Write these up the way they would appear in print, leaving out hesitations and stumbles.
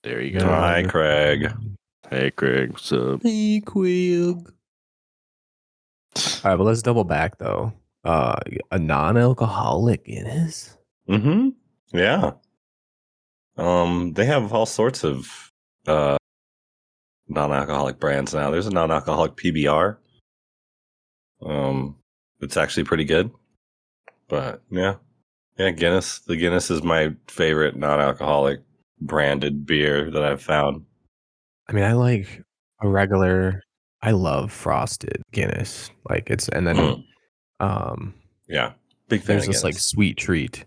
There you go. Hi, Craig. Hey, Craig. What's up? Hey, Craig. All right, but let's double back though. A non-alcoholic Guinness. Mm-hmm. Yeah. They have all sorts of non-alcoholic brands now. There's a non-alcoholic PBR. It's actually pretty good. But yeah, Guinness. The Guinness is my favorite non-alcoholic branded beer that I've found. I mean, I like a regular. I love frosted Guinness. Like it's, and then Yeah, big fan there's of this like Guinness. sweet treat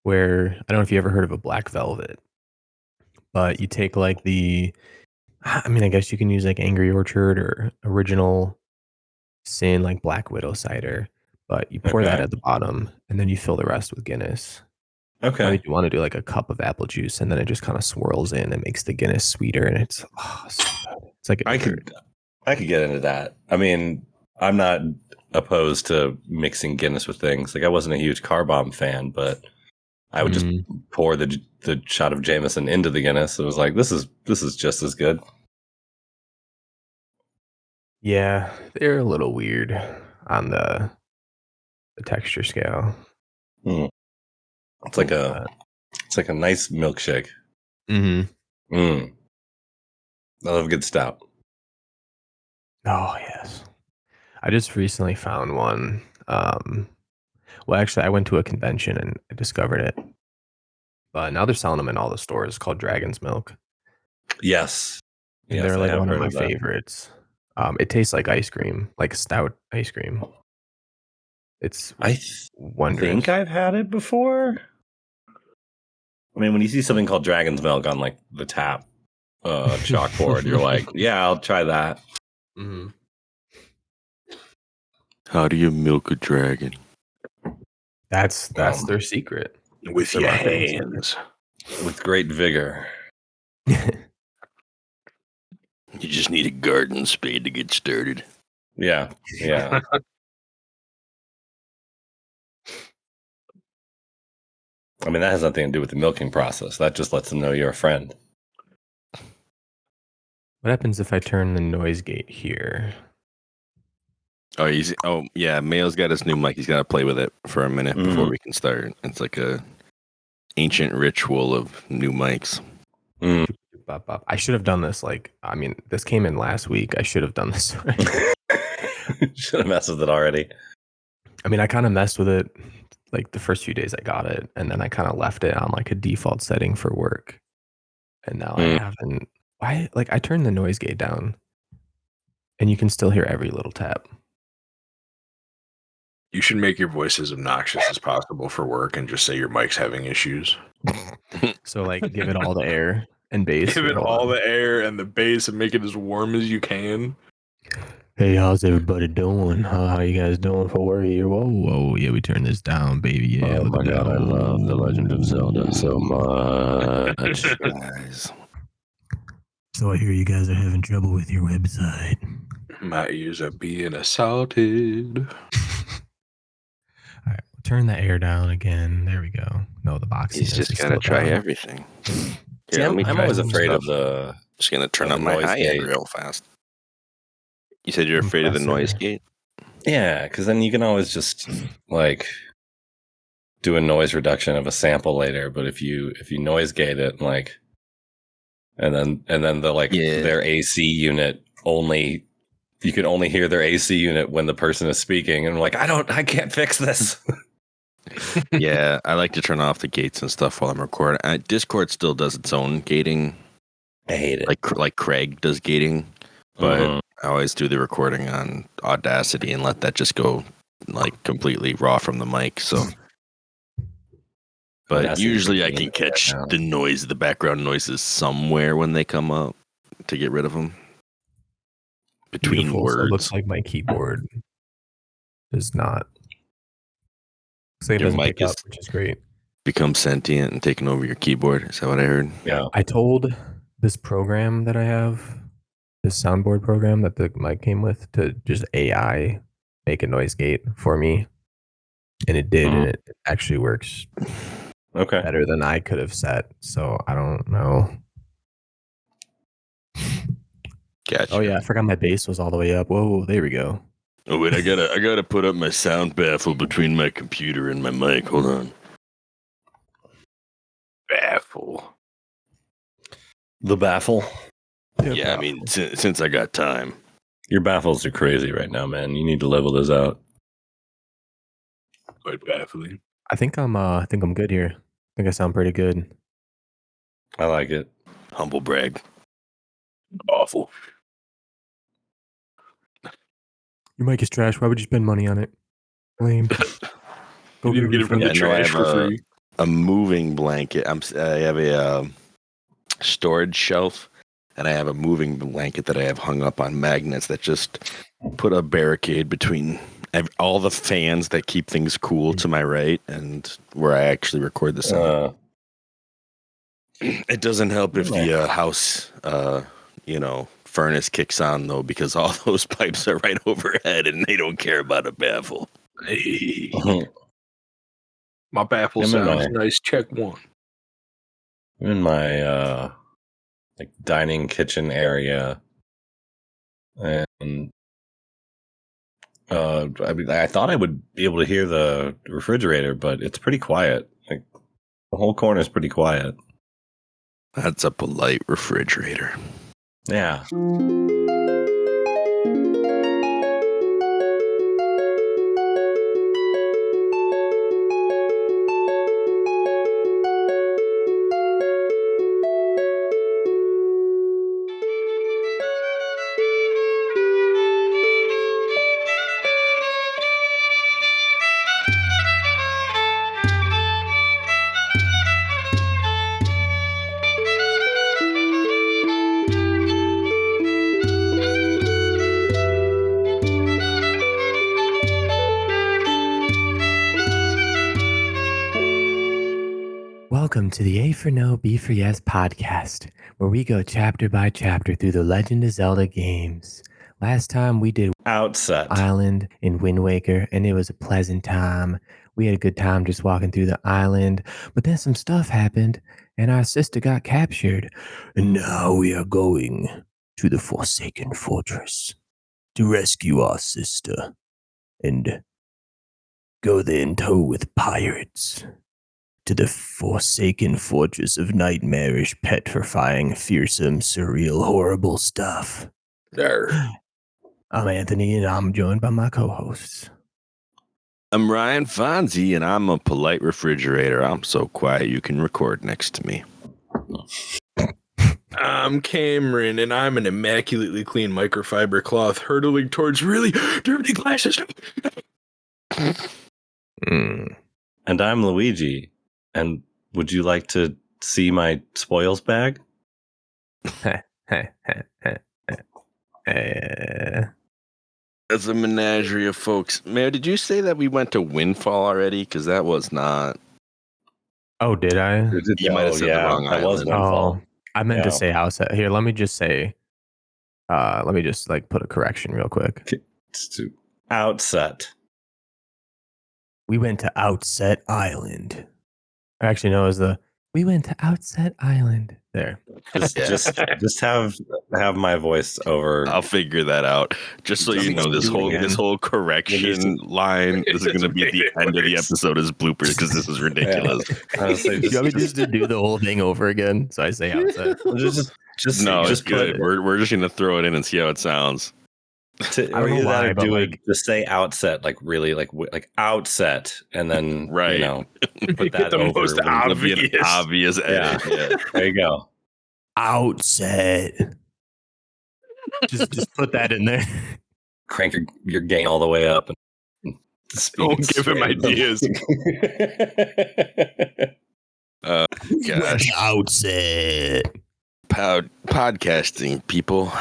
where I don't know if you ever heard of a black velvet, but you take like I mean, I guess you can use like Angry Orchard or Original Sin, like Black Widow cider, but you pour that Okay. at the bottom and then you fill the rest with Guinness. I Okay. think you want to do like a cup of apple juice and then it just kind of swirls in and makes the Guinness sweeter and it's so good. It's like a dessert. I could get into that. I mean, I'm not opposed to mixing Guinness with things. Like I wasn't a huge Car Bomb fan, but I would just pour the shot of Jameson into the Guinness. It was like this is just as good. Yeah, they're a little weird on the texture scale. It's like a nice milkshake. Mm-hmm. I love a good stout. Oh yes. I just recently found one. Well, actually, I went to a convention and I discovered it. But now they're selling them in all the stores. It's called Dragon's Milk. Yes. And they're like one of my favorites. It tastes like ice cream, like stout ice cream. It's wondrous. I think I've had it before. I mean, when you see something called Dragon's Milk on like the tap chalkboard, you're like, yeah, I'll try that. Mm-hmm. How do you milk a dragon? That's their secret. With your hands. With great vigor. You just need a garden spade to get started. Yeah. Yeah. I mean, that has nothing to do with the milking process. That just lets them know you're a friend. What happens if I turn the noise gate here? Oh, yeah. Mayo's got his new mic. He's got to play with it for a minute before we can start. It's like a ancient ritual of new mics. I should have done this. I mean, this came in last week. I should have done this. Should have messed with it already. I mean, I kind of messed with it like the first few days I got it, and then I kind of left it on like a default setting for work. And now I haven't. I turned the noise gate down, and you can still hear every little tap. You should make your voice as obnoxious as possible for work and just say your mic's having issues. So like give it all the air and bass. Give it all the air and the bass and make it as warm as you can. Hey, how's everybody doing? How you guys doing for work here? Whoa, yeah, we turn this down, baby. Yeah, oh my God, I love The Legend of Zelda so much, guys. So I hear you guys are having trouble with your website. My ears are being assaulted. All right, turn the air down again. There we go. No, the box. He's just gotta try everything. See, I'm always afraid of the. Just gonna turn up my high end real fast. You said you're afraid of the noise gate? Yeah, because then you can always just like do a noise reduction of a sample later. But if you noise gate it, like, and then the their AC unit only, you can only hear their AC unit when the person is speaking, and I'm like, I can't fix this. Yeah, I like to turn off the gates and stuff while I'm recording. Discord still does its own gating. I hate it. Like Craig does gating, but I always do the recording on Audacity and let that just go like completely raw from the mic. So, but Audacity usually I can catch the noise, the background noises somewhere when they come up to get rid of them between words. So it looks like my keyboard does not. So it doesn't pick up, which is great. Become sentient and taking over your keyboard. Is that what I heard? Yeah. I told this program that I have, this soundboard program that the mic came with, to just AI make a noise gate for me. And it did, and it actually works better than I could have set. So I don't know. Gotcha. Oh yeah, I forgot my bass was all the way up. Whoa, there we go. Oh wait, I gotta put up my sound baffle between my computer and my mic. Hold on. Baffle. The baffle. Yeah, I mean, since I got time. Your baffles are crazy right now, man. You need to level those out. Quite baffling. I think I'm good here. I think I sound pretty good. I like it. Humble brag. Awful. Your mic is trash. Why would you spend money on it? Lame. You didn't get it from the trash for free. A moving blanket. I have a storage shelf, and I have a moving blanket that I have hung up on magnets that just put a barricade between all the fans that keep things cool to my right and where I actually record the sound. It doesn't help if the house, furnace kicks on, though, because all those pipes are right overhead and they don't care about a baffle. Hey. My baffle sounds nice. Check one. I'm in my dining kitchen area, and I thought I would be able to hear the refrigerator, but it's pretty quiet. Like the whole corner is pretty quiet. That's a polite refrigerator. Yeah. Welcome to the A4NB4Y podcast, where we go chapter by chapter through the Legend of Zelda games. Last time we did Outset Island in Wind Waker, and it was a pleasant time. We had a good time just walking through the island, but then some stuff happened, and our sister got captured. And now we are going to the Forsaken Fortress to rescue our sister and go there in tow with pirates to the Forsaken Fortress of nightmarish, petrifying, fearsome, surreal, horrible stuff. There. I'm Anthony, and I'm joined by my co-hosts. I'm Ryan Fonzie, and I'm a polite refrigerator. I'm so quiet you can record next to me. I'm Cameron, and I'm an immaculately clean microfiber cloth hurtling towards really dirty glasses. And I'm Luigi. And would you like to see my spoils bag? That's a menagerie of folks. Mayor, did you say that we went to Windfall already? Because that was not. Oh, did I? You might have said the wrong that was island. Windfall. I meant to say outset. Here, let me just say, let me just put a correction real quick. It's to Outset. We went to Outset Island. Actually, no, it was we went to Outset Island. There. Just have my voice over. I'll figure that out. Just so you know, this whole correction line is going to be at the end of the episode as bloopers because this is ridiculous. Yeah. You want me just to do the whole thing over again? So I say Outset. It's good. We're just going to throw it in and see how it sounds. Or either that, or do it. Just say outset, really, like outset, and then right. Put that the over. Most obvious edit. Yeah. There you go. Outset. just put that in there. Crank your gain all the way up. And don't give him ideas. Gosh, Outset. Podcasting, people.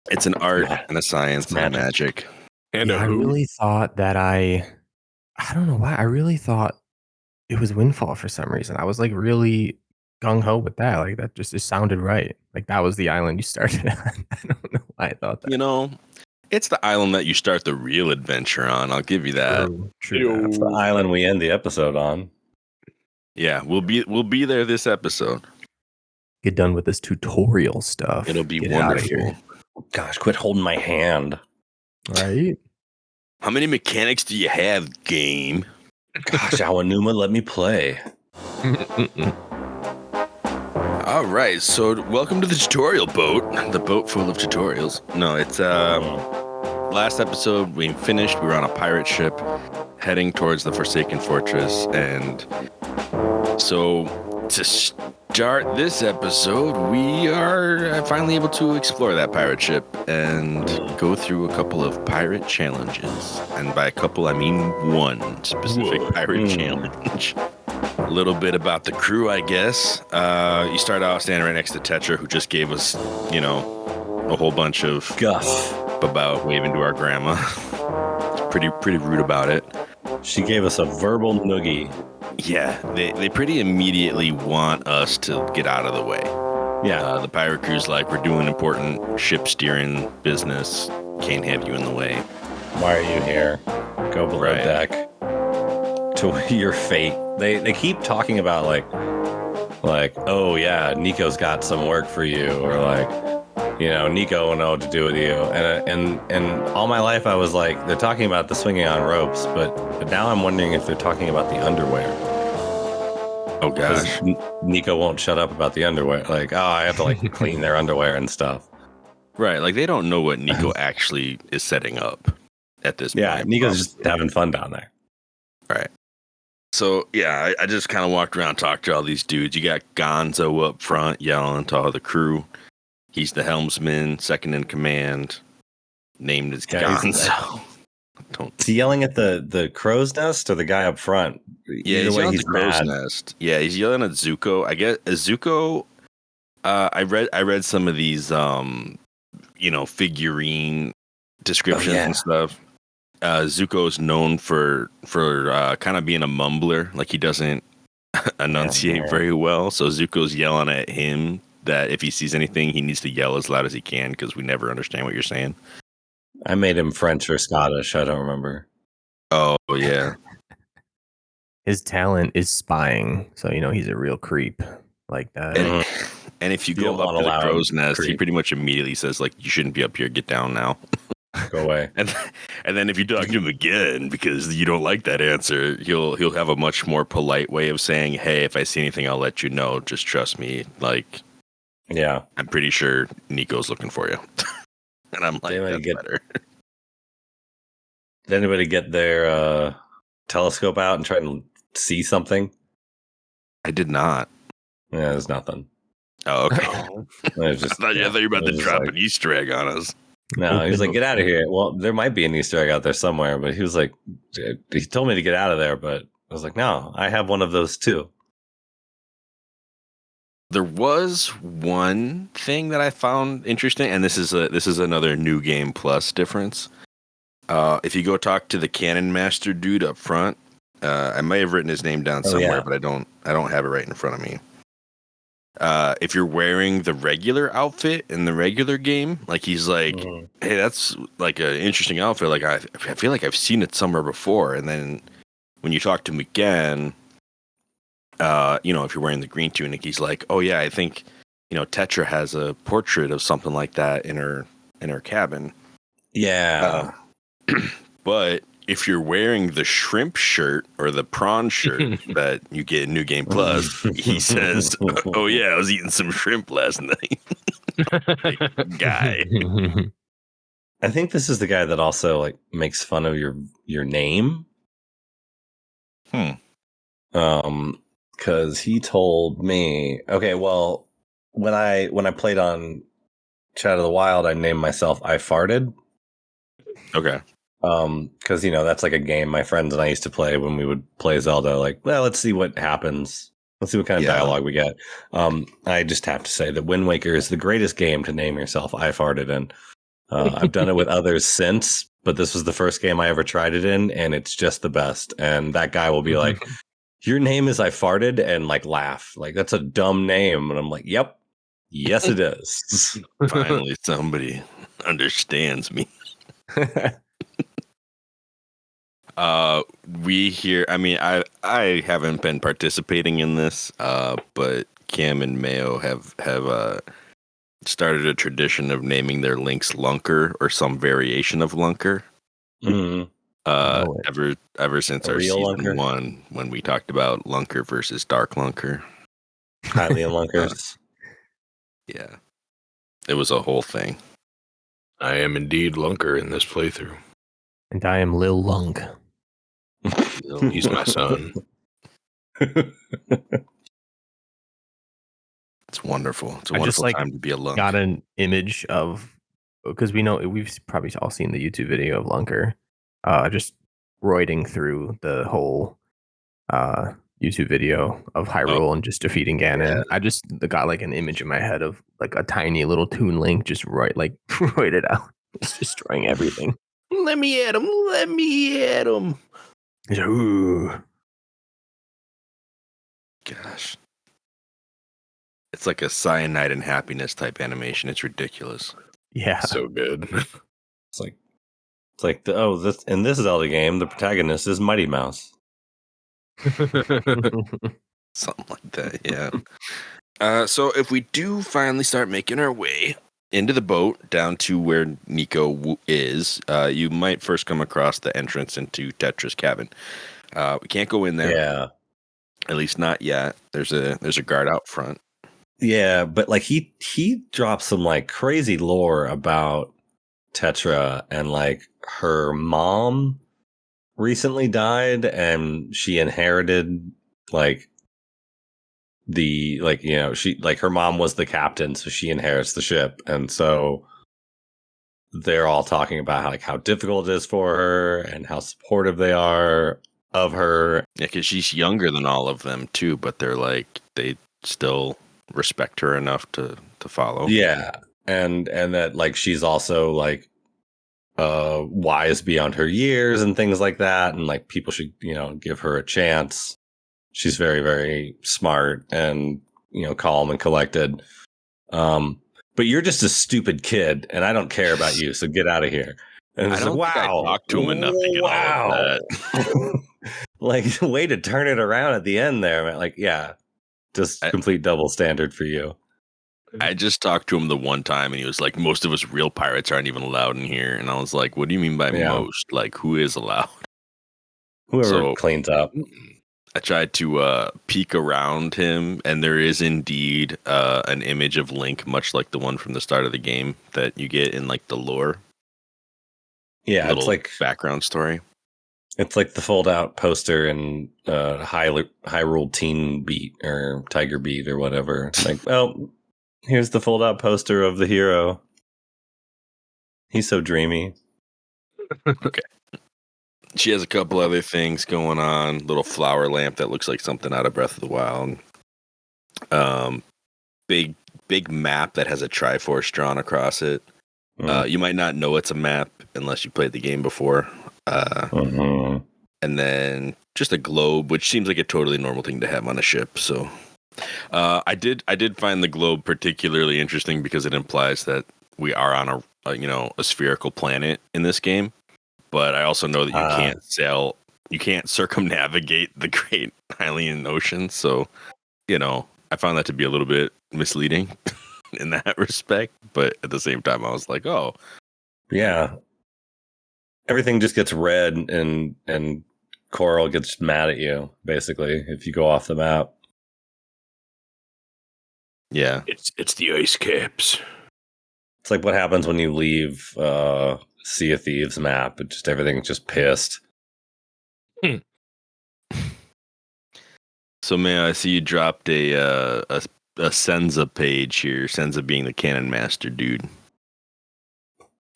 It's an art and a science and a magic. And I really thought that I don't know why. I really thought it was Windfall for some reason. I was really gung-ho with that. That just sounded right. That was the island you started on. I don't know why I thought that. It's the island that you start the real adventure on. I'll give you that. True. That's the island we end the episode on. Yeah, we'll be there this episode. get done with this tutorial stuff. It'll be Get outta wonderful. here. Gosh, quit holding my hand. Right? How many mechanics do you have, game? Gosh, Awanuma, let me play. All right, so welcome to the tutorial boat. The boat full of tutorials. No, it's last episode we finished. We were on a pirate ship heading towards the Forsaken Fortress, and so to start this episode, we are finally able to explore that pirate ship and go through a couple of pirate challenges. And by a couple, I mean one specific pirate challenge. A little bit about the crew, I guess. You start off standing right next to Tetra, who just gave us, a whole bunch of guff about waving to our grandma. Pretty rude about it. She gave us a verbal noogie. Yeah, they pretty immediately want us to get out of the way. Yeah. The pirate crew's like, we're doing important ship steering business. Can't have you in the way. Why are you here? Go below deck. To your fate. They keep talking about like, oh yeah, Nico's got some work for you, or like, Nico will know what to do with you. And all my life I was like, they're talking about the swinging on ropes, but now I'm wondering if they're talking about the underwear. Oh gosh. Nico won't shut up about the underwear. Like, I have to clean their underwear and stuff. Right, like they don't know what Nico actually is setting up at this point. Yeah, Nico's just having fun down there. Right. So, yeah, I just kind of walked around, talked to all these dudes. You got Gonzo up front yelling to all the crew. He's the helmsman, second in command, named as Gonzo. Is he yelling at the crow's nest or the guy up front? Yeah, he's yelling at the crow's nest. Yeah, he's yelling at Zuko. I guess Zuko. I read some of these, figurine descriptions and stuff. Zuko's known for kind of being a mumbler, like he doesn't enunciate very well. So Zuko's yelling at him that if he sees anything, he needs to yell as loud as he can because we never understand what you're saying. I made him French or Scottish. I don't remember. Oh, yeah. His talent is spying, so he's a real creep like that. And if you go up to the crow's nest, he pretty much immediately says, like, you shouldn't be up here. Get down now. Go away. And then if you talk to him again because you don't like that answer, he'll have a much more polite way of saying, hey, if I see anything, I'll let you know. Just trust me. Like, yeah, I'm pretty sure Nico's looking for you. And I'm like, that's better. Did anybody get their telescope out and try to see something? I did not. Yeah, there's nothing. Oh, okay. I thought you were about to drop an Easter egg on us. No, he was like, get out of here. Well, there might be an Easter egg out there somewhere, but he was like, he told me to get out of there, but I was like, no, I have one of those too. There was one thing that I found interesting, and this is another new game plus difference. If you go talk to the Cannon Master dude up front, I may have written his name down somewhere, but I don't have it right in front of me. If you're wearing the regular outfit in the regular game, like he's like, hey, that's like an interesting outfit. Like I feel like I've seen it somewhere before. And then when you talk to him again, if you're wearing the green tunic, he's like, oh yeah, I think, Tetra has a portrait of something like that in her cabin. Yeah. But if you're wearing the shrimp shirt or the prawn shirt that you get in New Game Plus, he says, oh yeah, I was eating some shrimp last night. Guy. I think this is the guy that also makes fun of your name. Because he told me, okay, well, when I played on Chat of the Wild, I named myself I Farted. Okay. Because that's like a game my friends and I used to play when we would play Zelda. Like, well, let's see what happens. Let's see what kind of dialogue we get. I just have to say that Wind Waker is the greatest game to name yourself I Farted in. I've done it with others since, but this was the first game I ever tried it in, and it's just the best. And that guy will be like, your name is I Farted, and laugh. Like, that's a dumb name. And I'm like, yep. Yes, it is. Finally, somebody understands me. We hear. I mean, I haven't been participating in this, but Cam and Mayo have started a tradition of naming their links Lunker or some variation of Lunker. Mm-hmm. Ever since our Aryll season Lunker? 1 when we talked about Lunker versus Dark Lunker. Hylian Lunkers. Yeah, it was a whole thing. I am indeed Lunker in this playthrough. And I am Lil Lunk. He's my son. It's wonderful. It's a I just, wonderful like, time to be a Lunk. Got an image of, because we've probably all seen the YouTube video of Lunker, just roiding through the whole YouTube video of Hyrule and just defeating Ganon. Yeah. I just got like an image in my head of like a tiny little Toon Link just roided out, just destroying everything. Let me at him. Let me at him. Ooh. Gosh. It's like a cyanide and happiness type animation. It's ridiculous. Yeah. So good. It's like this in this Zelda game, the protagonist is Mighty Mouse. Something like that, yeah. So if we do finally start making our way into the boat down to where Nico is, you might first come across the entrance into Tetra's cabin. We can't go in there. Yeah. At least not yet. There's a guard out front. Yeah, but like he dropped some like crazy lore about Tetra, and like her mom recently died and she inherited like she like her mom was the captain, so she inherits the ship, and so they're all talking about how difficult it is for her and how supportive they are of her. Yeah, because she's younger than all of them too, but they still respect her enough to follow. Yeah, and that like she's also like wise beyond her years and things like that, and like people should give her a chance. She's very, very smart and calm and collected. But you're just a stupid kid, and I don't care about you, so get out of here. And it's I don't think I talked to him enough to get all of that. Like, way to turn it around at the end there, man. Like, yeah, just complete double standard for you. I just talked to him the one time, and he was like, most of us real pirates aren't even allowed in here. And I was like, what do you mean by most? Like, who is allowed? Whoever cleans up. I tried to peek around him, and there is indeed an image of Link, much like the one from the start of the game that you get in like the lore. Yeah, it's like background story. It's like the fold-out poster in Hyrule Teen Beat or Tiger Beat or whatever. Like, well, here's the fold-out poster of the hero. He's so dreamy. Okay. She has a couple other things going on. Little flower lamp that looks like something out of Breath of the Wild. Big map that has a Triforce drawn across it. You might not know it's a map unless you played the game before. And then just a globe, which seems like a totally normal thing to have on a ship. So I did find the globe particularly interesting because it implies that we are on a spherical planet in this game. But I also know that you can't circumnavigate the Great Hylian Ocean. So, I found that to be a little bit misleading in that respect. But at the same time, I was like, oh. Yeah. Everything just gets red and Coral gets mad at you, basically, if you go off the map. Yeah. It's the ice caps. It's like what happens when you leave Sea of Thieves map. Everything's just pissed. So, man, I see you dropped a Senza page here. Senza being the Cannon Master dude.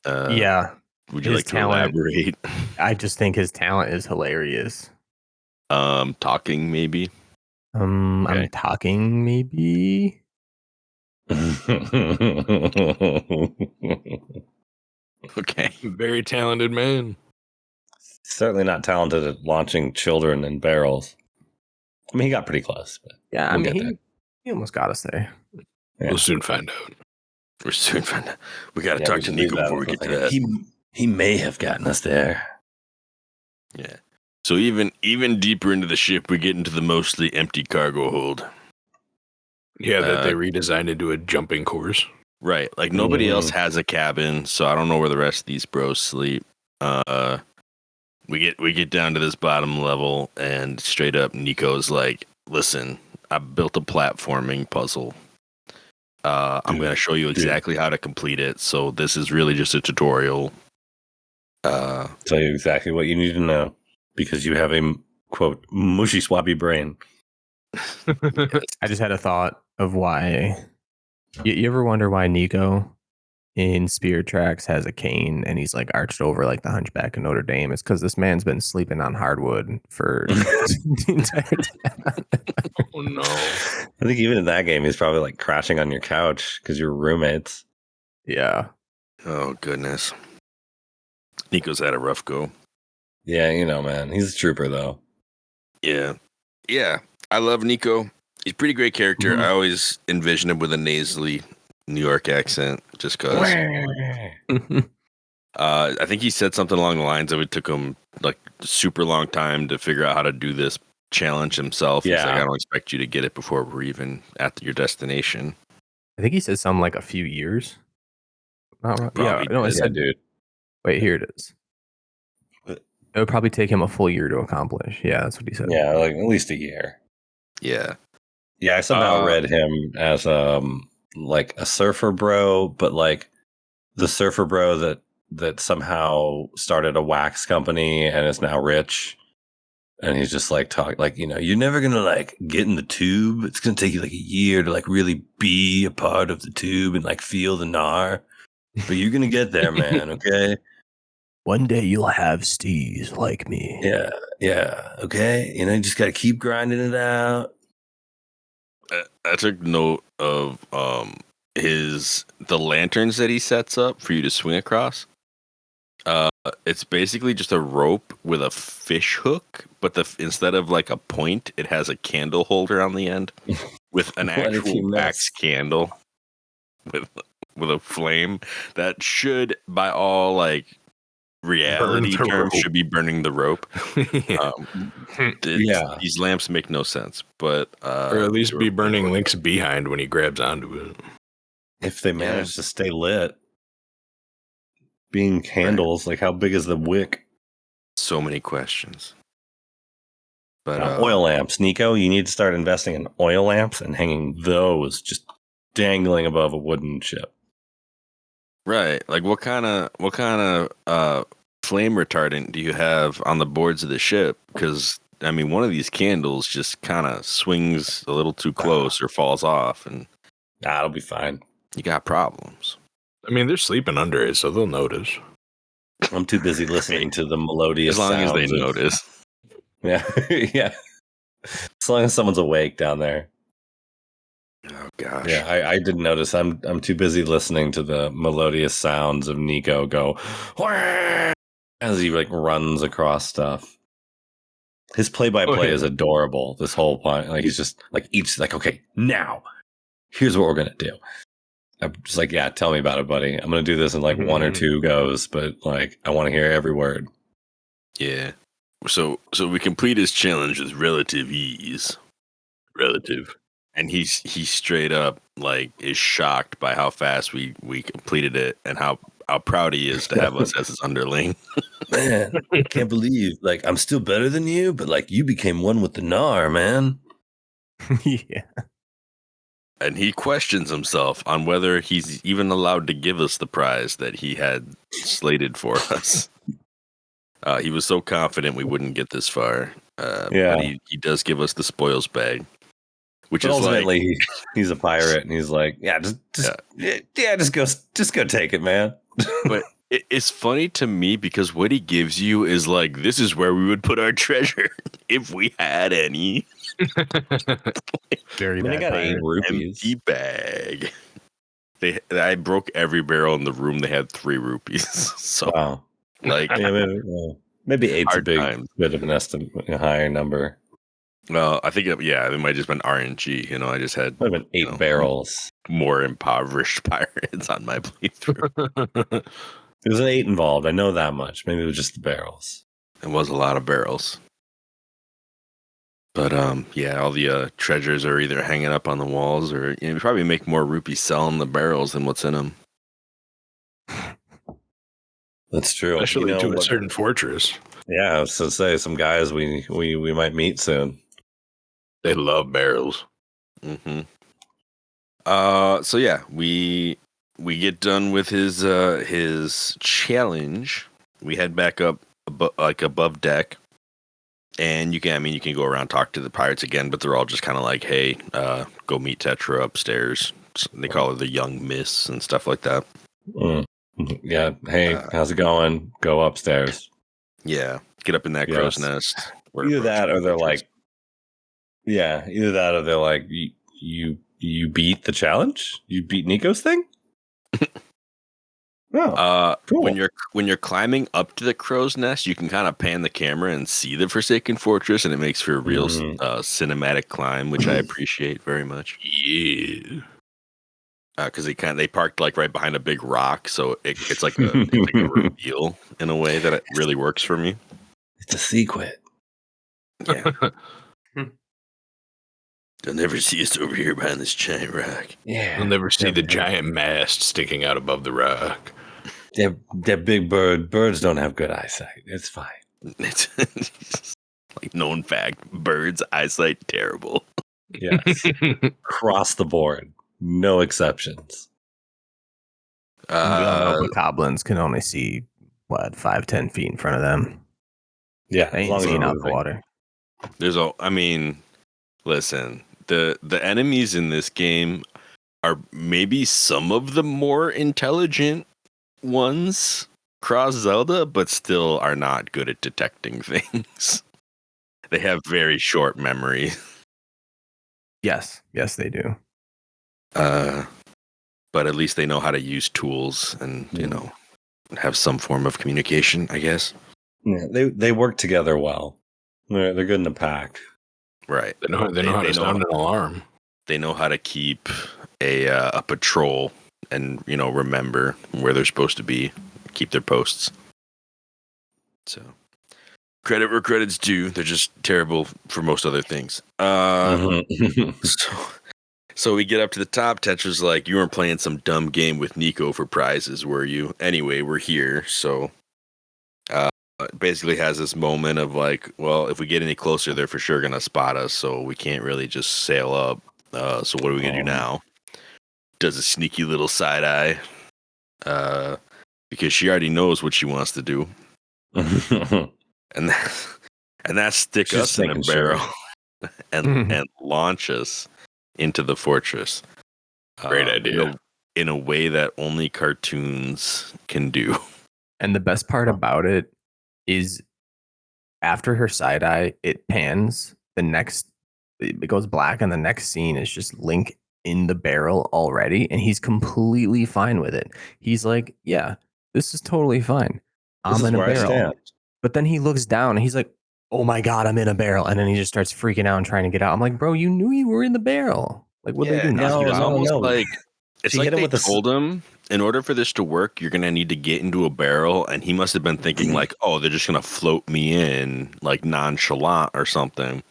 Yeah. Would you like to elaborate? I just think his talent is hilarious. Talking maybe. Okay. I'm talking maybe. Okay. Very talented man. Certainly not talented at launching children in barrels. I mean, he got pretty close. But yeah, I mean, he almost got us there. Yeah. We'll soon find out. We got to talk to Nico before we get to that. He may have gotten us there. Yeah. So even deeper into the ship, we get into the mostly empty cargo hold. Yeah, that they redesigned into a jumping course. Right, like nobody else has a cabin, so I don't know where the rest of these bros sleep. We get down to this bottom level, and straight up, Nico's like, "Listen, I built a platforming puzzle. I'm going to show you exactly how to complete it. So this is really just a tutorial. Tell you exactly what you need to know because you have a quote mushy Swabbie brain." I just had a thought of why. You ever wonder why Nico in Spirit Tracks has a cane and he's like arched over like the Hunchback of Notre Dame? It's because this man's been sleeping on hardwood for the entire time. Oh no! I think even in that game, he's probably like crashing on your couch because you're roommates. Yeah. Oh goodness. Nico's had a rough go. Yeah, you know, man. He's a trooper though. Yeah. I love Nico. He's a pretty great character. Mm-hmm. I always envision him with a nasally New York accent, just because. I think he said something along the lines of it took him like a super long time to figure out how to do this challenge himself. Yeah. He's like, I don't expect you to get it before we're even at your destination. I think he said something like a few years. Not right. Yeah, Probably no, I did. said, dude. wait, here it is. It would probably take him a full year to accomplish. Yeah, that's what he said. Yeah, like at least a year. Yeah. Yeah, I somehow read him as like a surfer bro, but like the surfer bro that somehow started a wax company and is now rich. And he's just like talking like, you know, you're never gonna like get in the tube. It's gonna take you like a year to like really be a part of the tube and like feel the gnar. But you're gonna get there, man, okay? One day you'll have steez like me. Yeah, okay? You know, you just gotta keep grinding it out. I took note of the lanterns that he sets up for you to swing across. It's basically just a rope with a fish hook, but instead of like a point, it has a candle holder on the end with an actual wax candle with a flame that should, by all like reality terms, should be burning the rope. These lamps make no sense, but or at least be burning Link's behind when he grabs onto it. If they manage to stay lit. Being candles, like how big is the wick? So many questions. But oil lamps, Nico, you need to start investing in oil lamps and hanging those just dangling above a wooden ship. Right. Like what kind of flame retardant do you have on the boards of the ship? Because I mean, one of these candles just kind of swings a little too close or falls off, and it'll be fine. You got problems. I mean, they're sleeping under it, so they'll notice. I'm too busy listening to the melodious sounds. As long as they notice. Yeah, yeah. As long as someone's awake down there. Oh gosh. Yeah, I didn't notice. I'm too busy listening to the melodious sounds of Nico go as he like runs across stuff. His play-by-play is adorable. This whole point, like he's just like okay, now here's what we're gonna do. I'm just like, yeah, tell me about it, buddy. I'm gonna do this in like one or two goes, but like I want to hear every word. Yeah. So we complete his challenge with relative ease. Relative. And he's straight up like is shocked by how fast we completed it and how proud he is to have us as his underling. Man, I can't believe like I'm still better than you, but like you became one with the gnar, man. Yeah. And he questions himself on whether he's even allowed to give us the prize that he had slated for us. He was so confident we wouldn't get this far. But he does give us the spoils bag. Which is ultimately like, he's a pirate and he's like, just go take it, man. But it's funny to me because what he gives you is like, this is where we would put our treasure if we had any. Very bad. I got 8 rupees. Empty bag. I broke every barrel in the room. They had 3 rupees. So, wow. Like, maybe 8's a bit of an estimate, a higher number. Well, I think, it might have just been RNG. You know, I just had 8 barrels. More impoverished pirates on my playthrough. There was an 8 involved. I know that much. Maybe it was just the barrels. It was a lot of barrels. But yeah, all the treasures are either hanging up on the walls, or you probably make more rupees selling the barrels than what's in them. That's true. Especially to a certain fortress. Yeah, I was to say some guys we might meet soon. They love barrels. Mm-hmm. So yeah, we get done with his challenge. We head back up above deck, and you can go around talk to the pirates again, but they're all just kind of like, hey, go meet Tetra upstairs. They call her the young miss and stuff like that. Mm. Yeah. Hey, how's it going? Go upstairs. Yeah, get up in that crow's nest. Either that, or they're like, you beat the challenge. You beat Nico's thing. Oh, cool. When you're climbing up to the crow's nest, you can kind of pan the camera and see the Forsaken Fortress, and it makes for a real cinematic climb, which I appreciate very much. Yeah. Because they parked like right behind a big rock, so it's like a reveal in a way that it really works for me. It's a secret. Yeah. They'll never see us over here behind this giant rock. Yeah. They'll never see the giant mast sticking out above the rock. They're big birds don't have good eyesight. It's fine. It's like known fact, birds' eyesight terrible. Yes. Across the board. No exceptions. We all know goblins can only see 5-10 feet in front of them. Yeah, they ain't seeing out the water. Listen, the enemies in this game are maybe some of the more intelligent ones across Zelda, but still are not good at detecting things. They have very short memory. Yes, they do. But at least they know how to use tools and have some form of communication, I guess. Yeah, they work together well. They're good in the pack. Right. They know how to sound an alarm. They know how to keep a patrol and remember where they're supposed to be, keep their posts. So credit where credit's due. They're just terrible for most other things. So we get up to the top. Tetra's like, you weren't playing some dumb game with Nico for prizes, were you? Anyway, we're here. So basically has this moment of like, well, if we get any closer, they're for sure going to spot us. So we can't really just sail up. So what are we going to do now? Does a sneaky little side eye because she already knows what she wants to do. and that's stick us in a barrel and launch us into the fortress. Great idea. In a way that only cartoons can do. And the best part about it is after her side eye, it pans. It goes black, and the next scene is just Link in the barrel already, and he's completely fine with it. He's like, yeah, this is totally fine. I'm in a barrel. But then he looks down and he's like, oh my God, I'm in a barrel. And then he just starts freaking out and trying to get out. I'm like, bro, you knew you were in the barrel. Like, what they do? No. It's like they told him, in order for this to work, you're going to need to get into a barrel. And he must have been thinking like, oh, they're just going to float me in like nonchalant or something.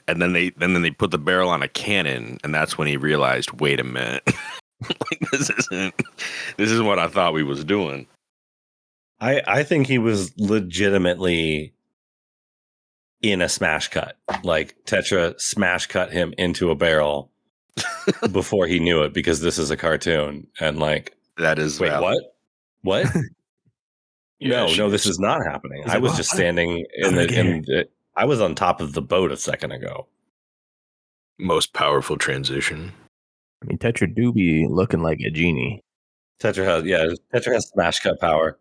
And then they put the barrel on a cannon. And that's when he realized, wait a minute. Like, this isn't what I thought we was doing. I think he was legitimately in a smash cut. Like Tetra smash cut him into a barrel before he knew it, because this is a cartoon. And like, that is valid. What? No, this is not happening. I was just standing I was on top of the boat a second ago. Most powerful transition. I mean, Tetra do be looking like a genie. Tetra has smash cut power.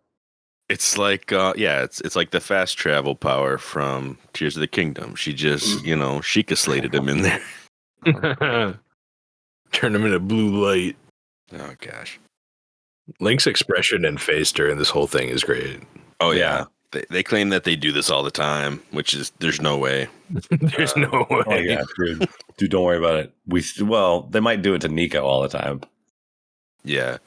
It's like, it's like the fast travel power from Tears of the Kingdom. She just, Sheikah slated him in there. Turned him into blue light. Oh, gosh. Link's expression and face during this whole thing is great. Oh, yeah. They claim that they do this all the time, which is, there's no way. There's no way. Oh, yeah, dude, don't worry about it. They might do it to Nico all the time. Yeah.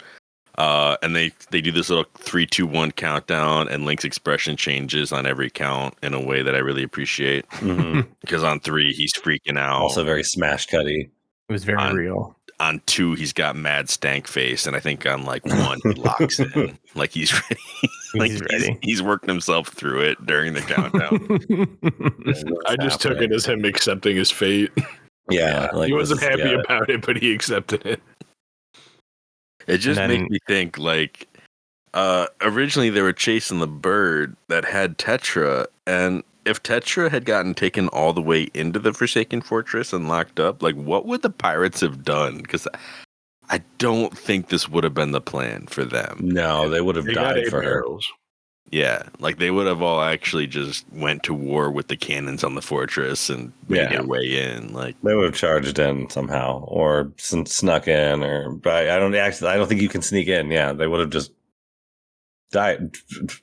And they do this little 3, 2, 1 countdown, and Link's expression changes on every count in a way that I really appreciate. Because on 3, he's freaking out. Also very Smash Cutty. It was very real. On 2, he's got mad stank face, and I think on like 1, he locks in, like he's ready. He's ready. He's worked himself through it during the countdown. I just took it as him accepting his fate. Yeah, like, He wasn't happy about it, but he accepted it. It just made me think, like, originally they were chasing the bird that had Tetra, and if Tetra had gotten taken all the way into the Forsaken Fortress and locked up, like, what would the pirates have done? Because I don't think this would have been the plan for them. No, they would have died for her. Yeah, like they would have all actually just went to war with the cannons on the fortress and made their way in. Like they would have charged in somehow, or snuck in, but I don't think you can sneak in. Yeah, they would have just died,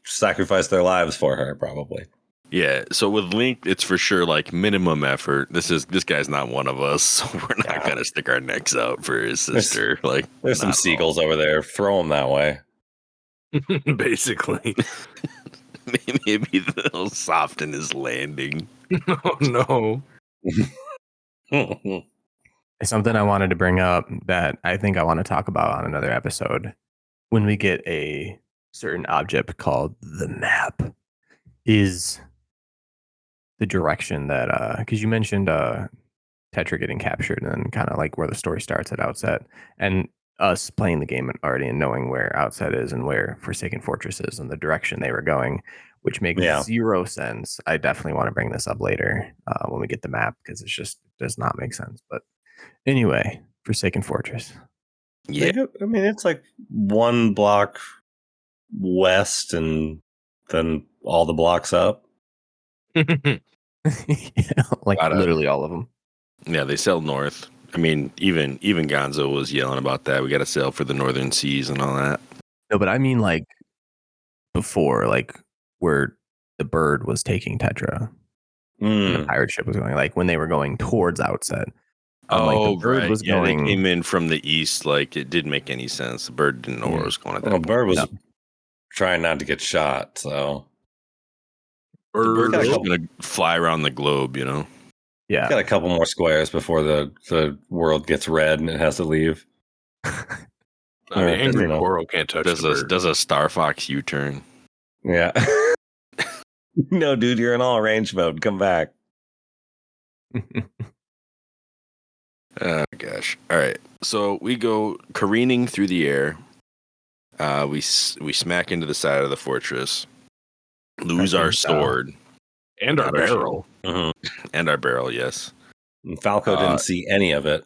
sacrificed their lives for her, probably. Yeah, so with Link, it's for sure like minimum effort. This guy's not one of us, so we're not gonna stick our necks out for his sister. There's some seagulls over there. Throw them that way. Basically. Maybe they'll soften his landing. Oh no. Something I wanted to bring up that I think I want to talk about on another episode when we get a certain object called the map is the direction that because you mentioned Tetra getting captured and then kind of like where the story starts at Outset, and us playing the game already and knowing where Outset is and where Forsaken Fortress is and the direction they were going, which makes zero sense. I definitely want to bring this up later when we get the map because it just does not make sense. But anyway, Forsaken Fortress. Yeah, I mean it's like 1 block west and then all the blocks up. Literally all of them. Yeah, they sail north. I mean, even Gonzo was yelling about that. We got to sail for the northern seas and all that. No, but I mean like before, like where the bird was taking Tetra, and the pirate ship was going, like when they were going towards Outset. The bird was going. They came in from the east. Like it didn't make any sense. The bird didn't know where it was going. The bird was trying not to get shot, so the bird's going to fly around the globe, you know. Yeah, got a couple more squares before the world gets red and it has to leave. I mean, Angry Coral can't touch the bird. Does a Star Fox U-turn? Yeah. No, dude, you're in all range mode. Come back. Oh gosh! All right, so we go careening through the air. We smack into the side of the fortress, lose our sword and our barrel. And our barrel, yes. And Falco didn't see any of it.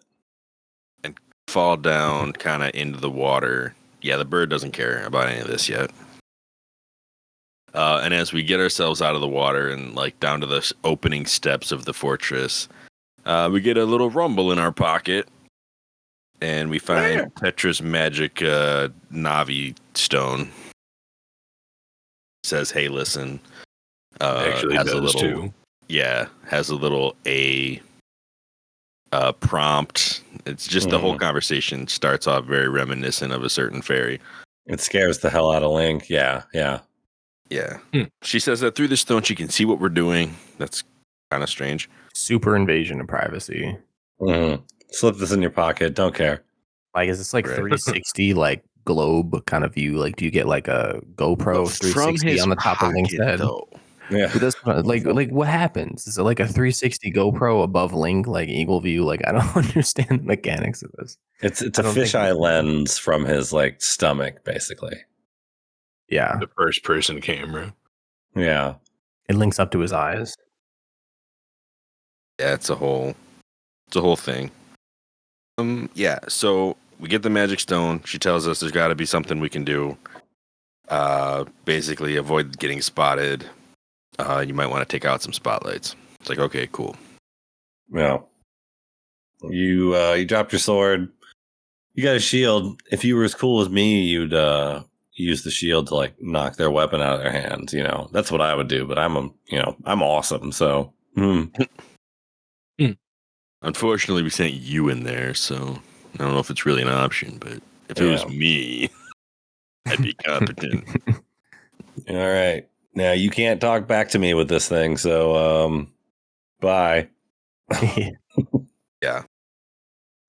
And fall down kind of into the water. Yeah, the bird doesn't care about any of this yet. And as we get ourselves out of the water and like down to the opening steps of the fortress, we get a little rumble in our pocket. And we find Tetra's magic Navi stone. It says, hey, listen. Actually has does a little, too. Yeah, has a little prompt. It's just the whole conversation starts off very reminiscent of a certain fairy. It scares the hell out of Link. Yeah. She says that through the stone she can see what we're doing. That's kind of strange. Super invasion of privacy. Slip this in your pocket. Don't care. Like, is this like 360 like globe kind of view? Like, do you get like a GoPro 360 on the top of Link's head? Though. Yeah. But that's like what happens? Is it like a 360 GoPro above Link, like eagle view? Like, I don't understand the mechanics of this. It's a fisheye lens from his like stomach, basically. Yeah. The first person camera. Yeah. It links up to his eyes. Yeah, it's a whole thing. Yeah, so we get the magic stone. She tells us there's got to be something we can do. Basically, avoid getting spotted. You might want to take out some spotlights. It's like, okay, cool. Yeah. You dropped your sword. You got a shield. If you were as cool as me, you'd use the shield to like knock their weapon out of their hands. You know, that's what I would do. But I'm awesome. So. Unfortunately, we sent you in there, so I don't know if it's really an option. But if it was me, I'd be competent. All right. Now you can't talk back to me with this thing, so bye. Yeah.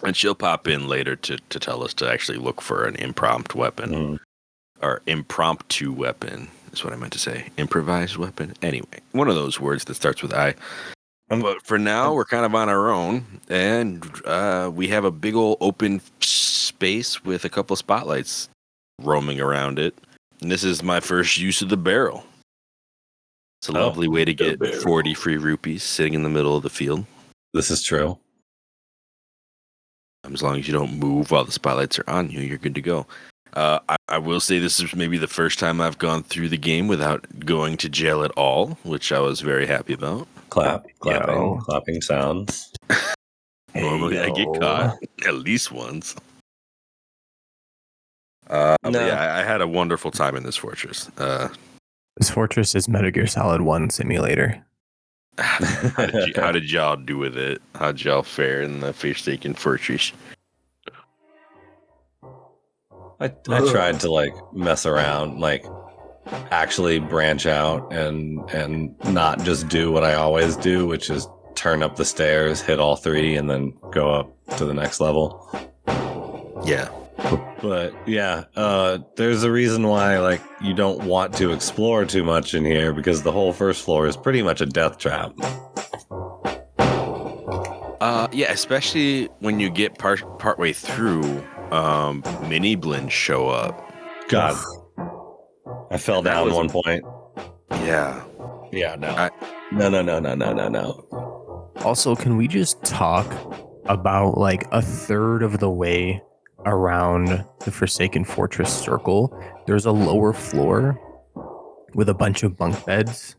And she'll pop in later to tell us to actually look for an impromptu weapon. Or impromptu weapon is what I meant to say. Improvised weapon. Anyway, one of those words that starts with I. But for now, we're kind of on our own, and we have a big old open space with a couple of spotlights roaming around it. And this is my first use of the barrel. It's a lovely way to get 40 free rupees sitting in the middle of the field. This is true. As long as you don't move while the spotlights are on you, you're good to go. I will say this is maybe the first time I've gone through the game without going to jail at all, which I was very happy about. Clapping sounds. Normally I get caught at least once. But yeah, I had a wonderful time in this fortress. This fortress is Metal Gear Solid 1 simulator. How did y'all do with it? How'd y'all fare in the Forsaken Fortress? I tried to like mess around, like actually branch out and not just do what I always do, which is turn up the stairs, hit all 3, and then go up to the next level. Yeah. But yeah, there's a reason why like you don't want to explore too much in here, because the whole first floor is pretty much a death trap. Yeah, especially when you get partway through, mini blends show up. God, I fell down one point. Yeah. Yeah, no. Also, can we just talk about like a third of the way around the Forsaken Fortress circle? There's a lower floor with a bunch of bunk beds,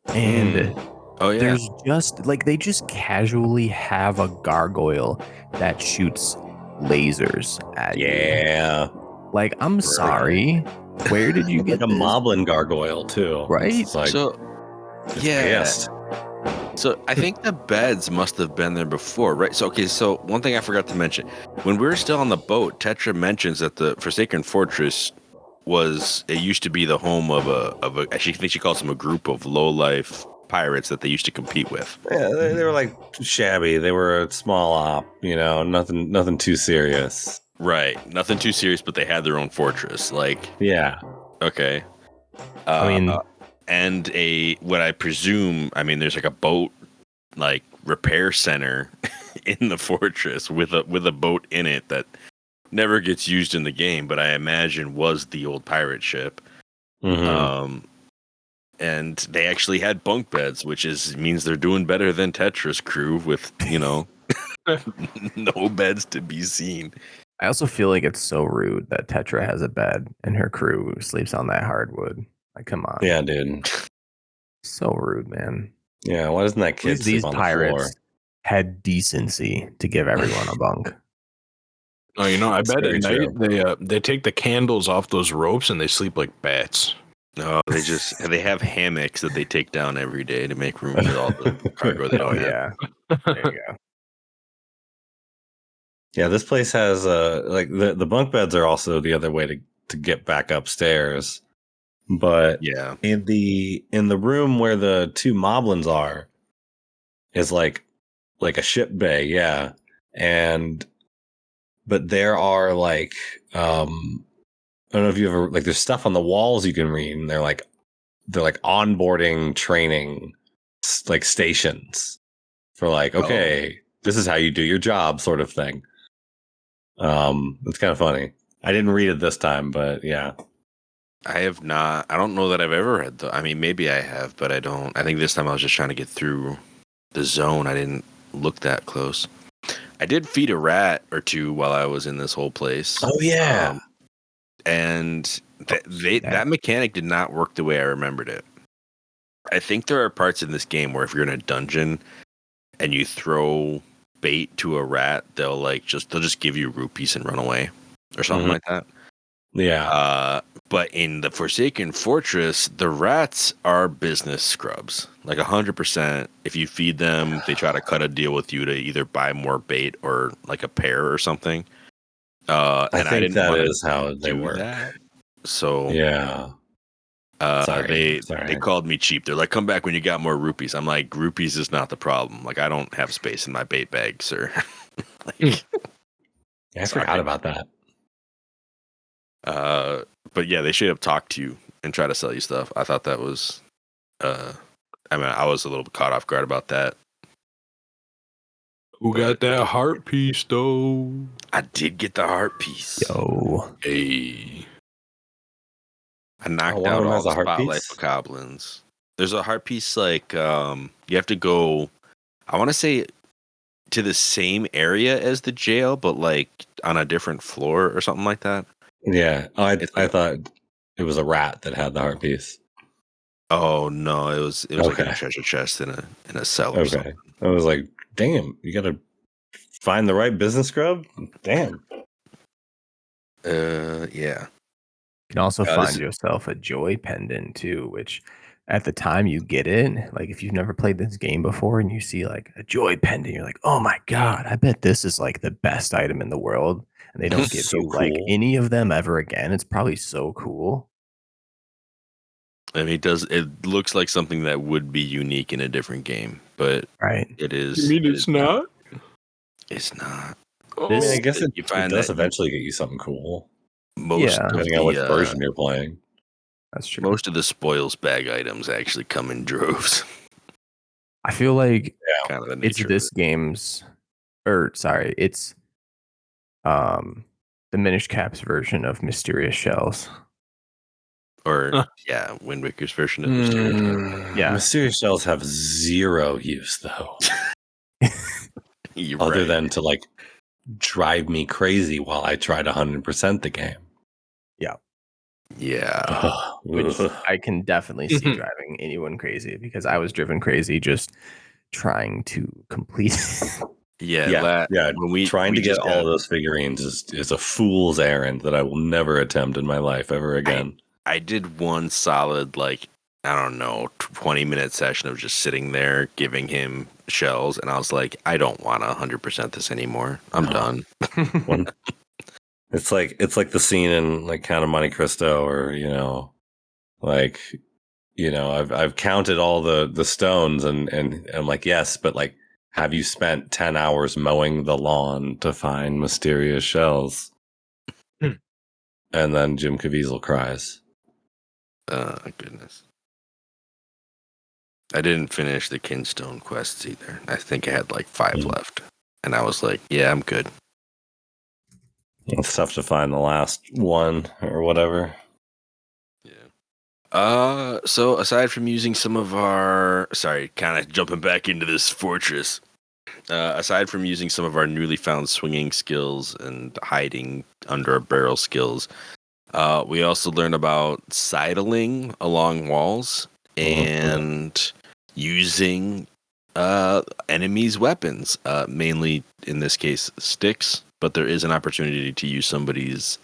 and there's just like they just casually have a gargoyle that shoots lasers at you. Yeah. Like, I'm sorry. Where did you get like a moblin gargoyle too? Right? It's like, Pissed. So I think the beds must have been there before, right? So one thing I forgot to mention. When we were still on the boat, Tetra mentions that the Forsaken Fortress used to be the home of a I think she calls them a group of low-life pirates that they used to compete with. Yeah, they were like shabby. They were a small op, nothing too serious. Right. Nothing too serious, but they had their own fortress. Like, yeah. Okay. And what I presume, there's like a boat, like repair center in the fortress with a boat in it that never gets used in the game, but I imagine was the old pirate ship. Mm-hmm. And they actually had bunk beds, which means they're doing better than Tetra's crew with, no beds to be seen. I also feel like it's so rude that Tetra has a bed and her crew sleeps on that hardwood. Like, come on. Yeah, dude. So rude, man. Yeah, why doesn't that kid sleep on the floor? Had decency to give everyone a bunk. Oh, I bet at night they take the candles off those ropes and they sleep like bats. No, they have hammocks that they take down every day to make room for all the cargo they don't have. Yeah. There you go. Yeah, this place has like the bunk beds are also the other way to get back upstairs. But yeah, in the room where the 2 moblins are is like a ship bay, yeah. But there are like I don't know if you ever like there's stuff on the walls you can read, and they're like onboarding training like stations for like, okay, this is how you do your job sort of thing. It's kind of funny. I didn't read it this time, but yeah. I have not. I don't know that I've ever read though. Maybe I have, but I don't. I think this time I was just trying to get through the zone. I didn't look that close. I did feed a rat or 2 while I was in this whole place. Oh yeah. And that mechanic did not work the way I remembered it. I think there are parts in this game where if you're in a dungeon and you throw bait to a rat, they'll just give you rupees and run away or something like that. Yeah. But in the Forsaken Fortress, the rats are business scrubs. Like 100%. If you feed them, they try to cut a deal with you to either buy more bait or like a pair or something. I think that is how they work. That. So Yeah. Sorry. They called me cheap. They're like, come back when you got more rupees. I'm like, rupees is not the problem. Like, I don't have space in my bait bag, sir. Yeah, I forgot about that. But yeah, they should have talked to you and try to sell you stuff. I thought that was, I was a little caught off guard about that. Who got that heart piece though? I did get the heart piece. Yo. Hey. I knocked one of out them all has the a heart spotlight piece? for goblins. There's a heart piece like you have to go, I want to say, to the same area as the jail, but like on a different floor or something like that. Yeah. Oh, It's I like- thought it was a rat that had the heart piece. Oh no, it was like in a Okay. treasure chest in a cell or Okay. something. I was like, damn, you gotta find the right business scrub? Damn. Yeah. You can also this find is- yourself a joy pendant too, which at the time you get it, like if you've never played this game before and you see like a joy pendant, you're like, oh my God, I bet this is like the best item in the world. And they don't give So you like cool. any of them ever again. It's probably so cool. I mean, it looks like something that would be unique in a different game, but Right. it is. You mean it it's is not? It's not. Oh. I mean, I guess You it find does that eventually get you something cool, most Yeah. of depending on which the version you're playing. That's true. most of the spoils bag items actually come in droves. I feel like Kind of the it's nature this of game's it's the Minish Caps version of Mysterious Shells. it. Or yeah, Wind Waker's version of Mysterious. Yeah. Mysterious shells have zero use though, You're other right. than to like drive me crazy while I try to 100% the game. Yeah. Which I can definitely see driving anyone crazy because I was driven crazy just trying to complete. Yeah. When we trying we to get just all got- of those figurines is a fool's errand that I will never attempt in my life ever again. I did one solid, like, I don't know, 20-minute session of just sitting there giving him shells, and I was like, I don't want to 100% this anymore. I'm No. done. When- it's like the scene in like Count of Monte Cristo, or I've counted all the stones and I'm like, yes, but like, have you spent 10 hours mowing the lawn to find mysterious shells? And then Jim Caviezel cries. Goodness. I didn't finish the Kinstone quests either. I think I had like 5 left, and I was like, yeah, I'm good. It's tough to find the last one or whatever. Yeah. So aside from using some of our, kind of jumping back into this fortress. Aside from using some of our newly found swinging skills and hiding under a barrel skills, we also learned about sidling along walls and using enemies' weapons, mainly in this case sticks. But there is an opportunity to use somebody's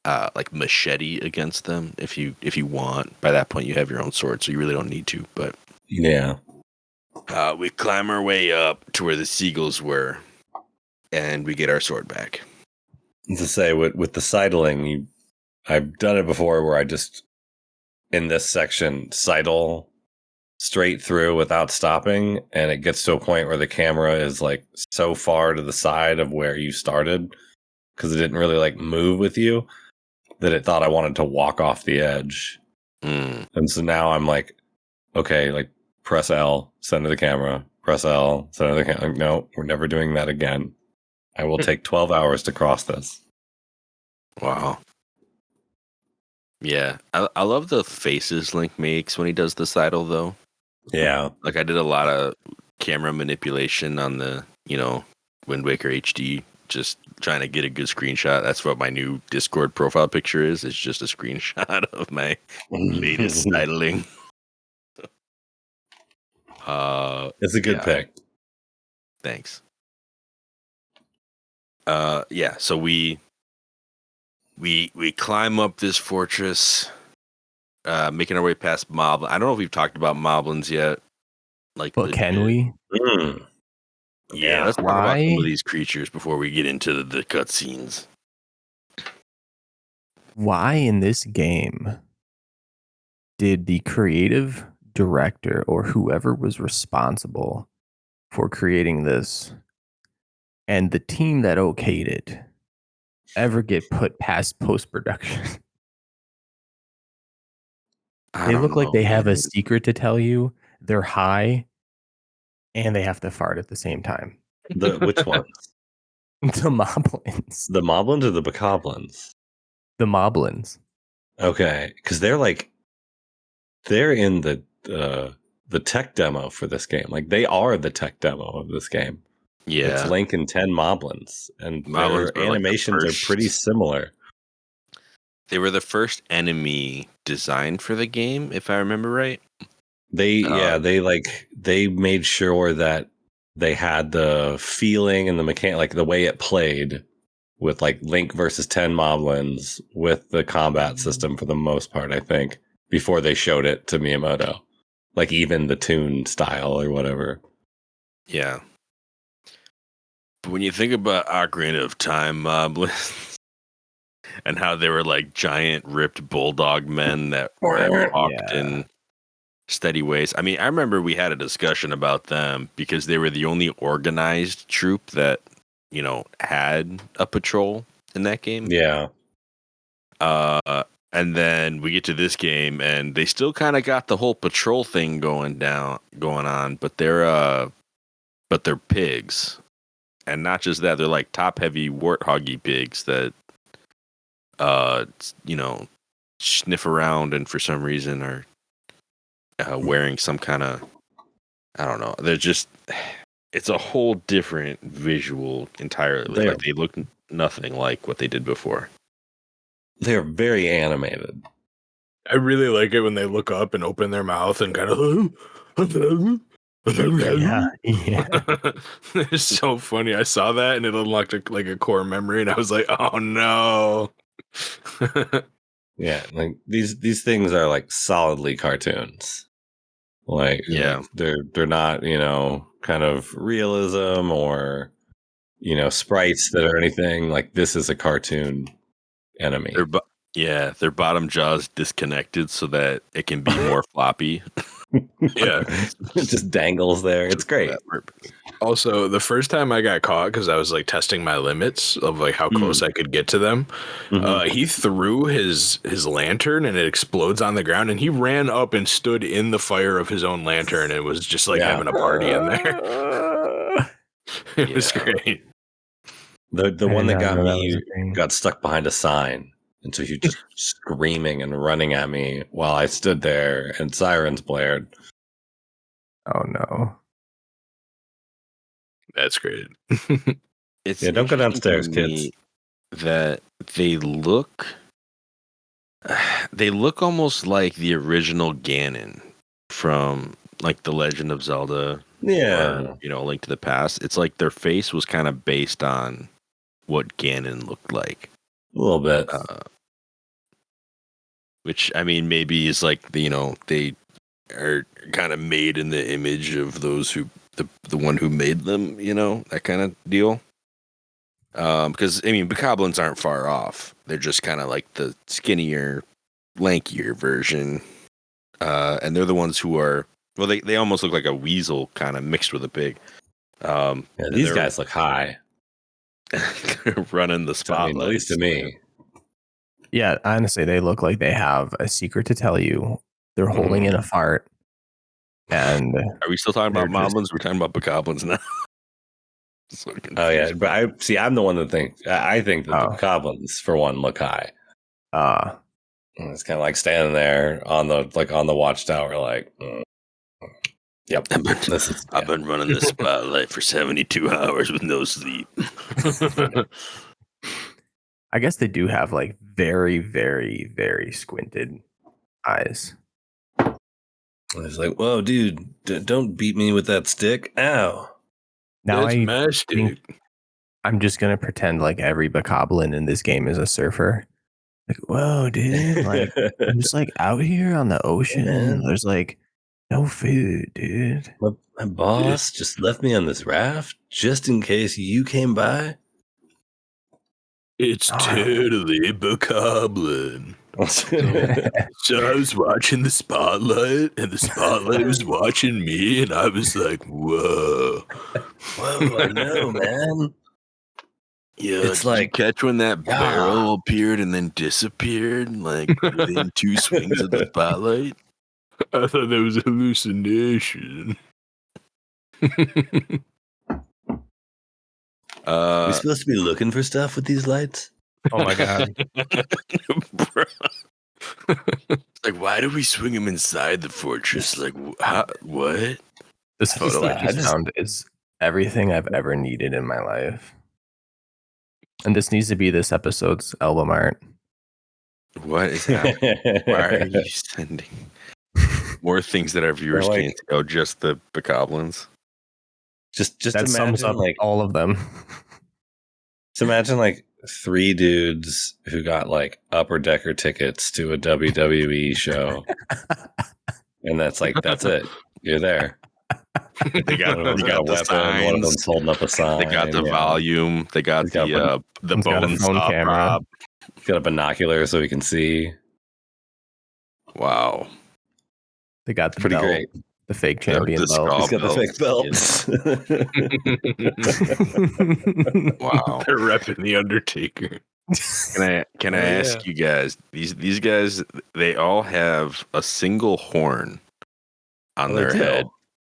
like machete against them if you want. By that point, you have your own sword, so you really don't need to. But Yeah. we climb our way up to where the seagulls were, and we get our sword back. To say with the sidling, I've done it before where I just in this section sidle straight through without stopping, and it gets to a point where the camera is like so far to the side of where you started because it didn't really like move with you that it thought I wanted to walk off the edge. And so now I'm like, okay, like press L, center the camera, press L, center the camera. Like, no, we're never doing that again. I will take 12 hours to cross this. Wow. Yeah, I love the faces Link makes when he does the sidle, though. Yeah. Like, I did a lot of camera manipulation on the, Wind Waker HD, just trying to get a good screenshot. That's what my new Discord profile picture is. It's just a screenshot of my latest sidling. It's a good pick. Thanks. Yeah, so we climb up this fortress, making our way past Moblin. I don't know if we've talked about Moblins yet. Like, But can we? Yeah, let's talk about Why? some of these creatures before we get into the cutscenes. Why in this game did the creative director or whoever was responsible for creating this and the team that okayed it ever get put past post-production? They look like they have a secret to tell you. They're high and they have to fart at the same time. Which ones? The Moblins. The Moblins or the Bokoblins? The Moblins. Okay, because they're in the tech demo for this game. Like they are the tech demo of this game. Yeah, it's Link and 10 Moblins, and Moblins their animations are pretty similar. They were the first enemy designed for the game, if I remember right. They made sure that they had the feeling and the mechanic, like the way it played with like Link versus 10 Moblins with the combat system for the most part, I think, before they showed it to Miyamoto. Like even the tune style or whatever. Yeah. But when you think about Ocarina of Time Moblins and how they were like giant ripped bulldog men that walked in steady ways. I mean, I remember we had a discussion about them because they were the only organized troop that, you know, had a patrol in that game. Yeah. And then we get to this game and they still kind of got the whole patrol thing going on, but they're pigs. And not just that, they're like top heavy warthoggy pigs that you know, sniff around and for some reason are wearing some kind of, I don't know. They're just, it's a whole different visual entirely. Like they look nothing like what they did before. They're very animated. I really like it when they look up and open their mouth and kind of. Yeah. It's so funny. I saw that and it unlocked a core memory, and I was like, "Oh no!" Yeah, like these things are like solidly cartoons. Like, yeah, they're not, you know, kind of realism or, you know, sprites that are anything. Like this is a cartoon enemy. Their bottom jaw's disconnected so that it can be more floppy. Yeah, it just dangles there. It's great. Also, the first time I got caught because I was like testing my limits of like how close I could get to them, he threw his lantern and it explodes on the ground, and he ran up and stood in the fire of his own lantern and was just like having a party in there. It was great. The one that got me got stuck behind a sign. And so he was just screaming and running at me while I stood there and sirens blared. Oh no. That's great. Don't go downstairs, kids. That they look almost like the original Ganon from like The Legend of Zelda. Yeah. Or, you know, Link to the Past. It's like their face was kind of based on what Ganon looked like. A little bit. Which, I mean, maybe is like, you know, they are kind of made in the image of those who, the one who made them, you know, that kind of deal. Because, I mean, Bokoblins aren't far off. They're just kind of like the skinnier, lankier version. And they're the ones who are, well, they almost look like a weasel kind of mixed with a pig. These guys look high. They're running the spotlight. I mean, at least to me. Yeah, honestly, they look like they have a secret to tell you. They're holding in a fart. And are we still talking about Moblins? We're talking about Bokoblins now. Oh yeah, but I'm the one that thinks I think that the Bokoblins for one look high. It's kind of like standing there on the watchtower, like. Yep. I've been running the spotlight for 72 hours with no sleep. I guess they do have like very, very, very squinted eyes. It's like, whoa, dude, don't beat me with that stick. Ow. Now I'm just going to pretend like every Bokoblin in this game is a surfer. Like, whoa, dude. Like, I'm just like out here on the ocean. And there's like no food, dude. My boss just left me on this raft just in case you came by. It's totally bokoblin. So I was watching the spotlight, and the spotlight was watching me, and I was like, "Whoa, I know, man. Yeah, It's did like- you catch when that Yeah. barrel appeared and then disappeared, like within 2 swings of the spotlight? I thought that was a hallucination." We're supposed to be looking for stuff with these lights? Oh my god. Bro. It's like, why do we swing him inside the fortress? Like, what? This photo I just- found is everything I've ever needed in my life. And this needs to be this episode's album art. What is happening? Why are you sending more things that our viewers They're like- can't see? Oh, just the bokoblins? Just That sums imagine up like all of them. just imagine like 3 dudes who got like upper decker tickets to a WWE show. And that's it. You're there. They got, One of them's they got a got the weapon, one of signs. them's holding up a sign. They got the yeah. volume. They got He's got the he's got a bone phone saw camera. prop. He's got a binocular so he can see. Wow. They got the Pretty belt, great. the fake The champion skull belt. He's got the belt. fake belt. Wow. They're repping the Undertaker. Can I ask you guys? These guys, they all have a single horn on their head,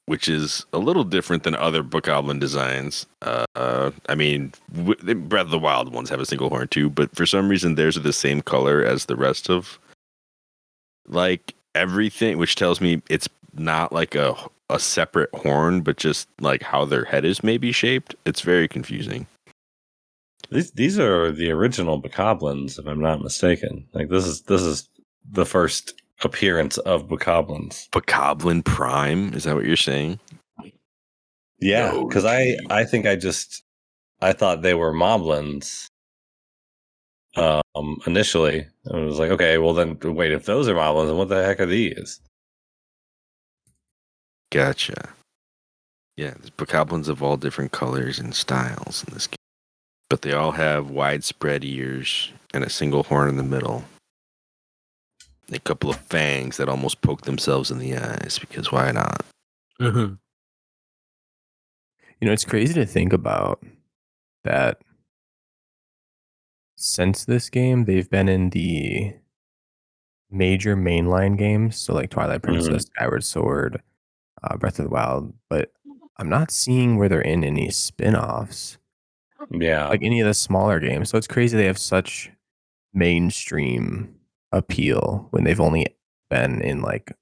which is a little different than other bokoblin designs. I mean, Breath of the Wild ones have a single horn too, but for some reason theirs are the same color as the rest of like everything, which tells me it's not like a separate horn, but just like how their head is maybe shaped. It's very confusing. These are the original bokoblins, if I'm not mistaken. Like this is the first appearance of bokoblins. Bokoblin Prime, is that what you're saying? Yeah, No, because I think I thought they were moblins initially. I was like, okay, well then wait, if those are moblins, then what the heck are these? Gotcha. Yeah, there's bokoblins of all different colors and styles in this game. But they all have widespread ears and a single horn in the middle. And a couple of fangs that almost poke themselves in the eyes, because why not? You know, it's crazy to think about that since this game, they've been in the major mainline games. So like Twilight Princess, Skyward Sword, Breath of the Wild. But I'm not seeing where they're in any spin-offs. Yeah. Like any of the smaller games. So it's crazy they have such mainstream appeal when they've only been in like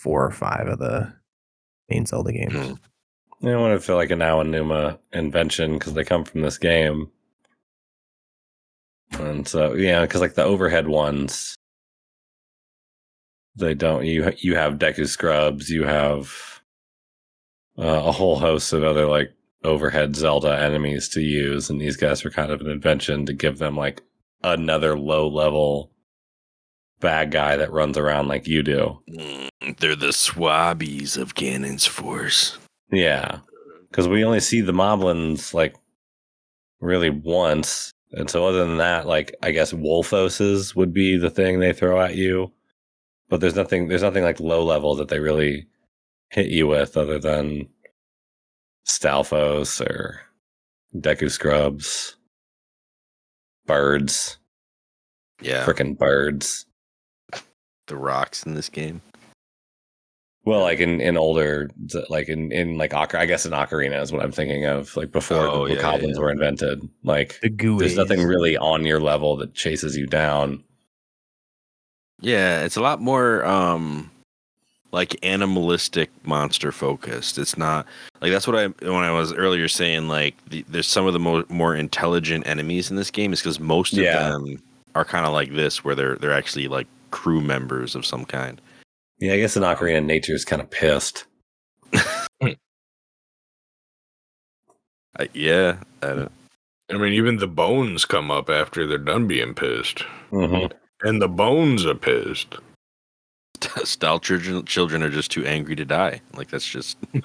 4 or 5 of the main Zelda games. Mm. I want to feel like an Aonuma invention because they come from this game. And so, yeah, because like the overhead ones, they don't. You have Deku Scrubs, you have a whole host of other like overhead Zelda enemies to use, and these guys were kind of an invention to give them like another low level bad guy that runs around like you do. They're the Swabbies of Ganon's Force. Yeah, because we only see the moblins like really once, and so other than that, like I guess Wolfoses would be the thing they throw at you, but there's nothing like low level that they really hit you with other than Stalfos or Deku Scrubs, birds, Yeah, frickin' birds. the rocks in this game. Well, like in older, like in like I guess in Ocarina is what I'm thinking of. Like before the bokoblins were invented. Like The GUIs. there's nothing really on your level that chases you down. Yeah, it's a lot more like animalistic monster focused. It's not like that's what when I was earlier saying like there's some of the more intelligent enemies in this game is because most of them are kind of like this where they're actually like crew members of some kind. Yeah, I guess in Ocarina nature's kind of pissed. Yeah, I mean, even the bones come up after they're done being pissed. Mm-hmm. And the bones are pissed. Style children are just too angry to die. Like that's just. You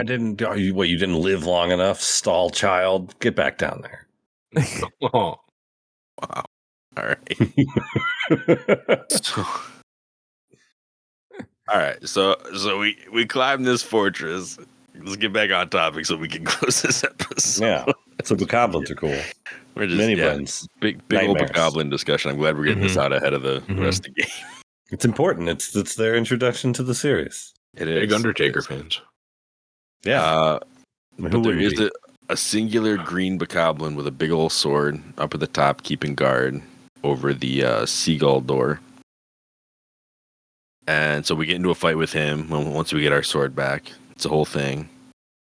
didn't live long enough, stall child. Get back down there. Oh, Wow. All right. So, all right. So we climb this fortress. Let's get back on topic so we can close this episode. Yeah. So bokoblins are cool. We're just Mini blends. big old Nightmares. bokoblin discussion. I'm glad we're getting this out ahead of the rest of the game. It's important. It's their introduction to the series. It is big Undertaker fans. Yeah. But there is a singular green bokoblin with a big old sword up at the top, keeping guard over the seagull door. And so we get into a fight with him once we get our sword back. It's a whole thing.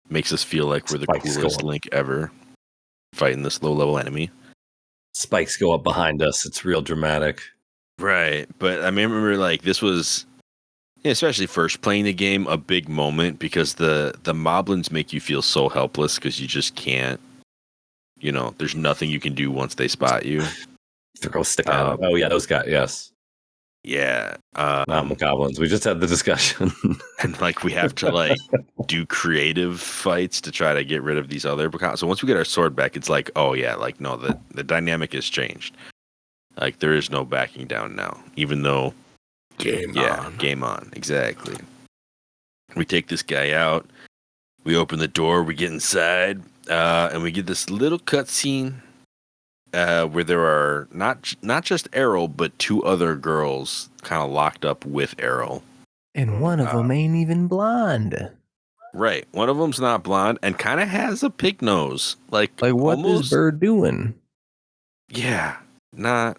Makes us feel like we're the Spikes coolest Link ever fighting this low-level enemy. Spikes go up behind us. It's real dramatic. Right. But I remember like this was, especially first playing the game, a big moment because the moblins make you feel so helpless because you just can't, there's nothing you can do once they spot you. Throw stick out. Oh, yeah, those guys, yes. Yeah. Not bokoblins. We just had the discussion. And like we have to like do creative fights to try to get rid of these other bokoblins. So once we get our sword back, it's like, oh yeah, like no, the dynamic has changed. Like there is no backing down now, even though Game on. Exactly. We take this guy out. We open the door. We get inside, and we get this little cutscene where there are not just Aryll, but two other girls kind of locked up with Aryll. And one of them ain't even blonde. Right. One of them's not blonde and kind of has a pig nose. Like what almost, is Bird doing? Yeah. Not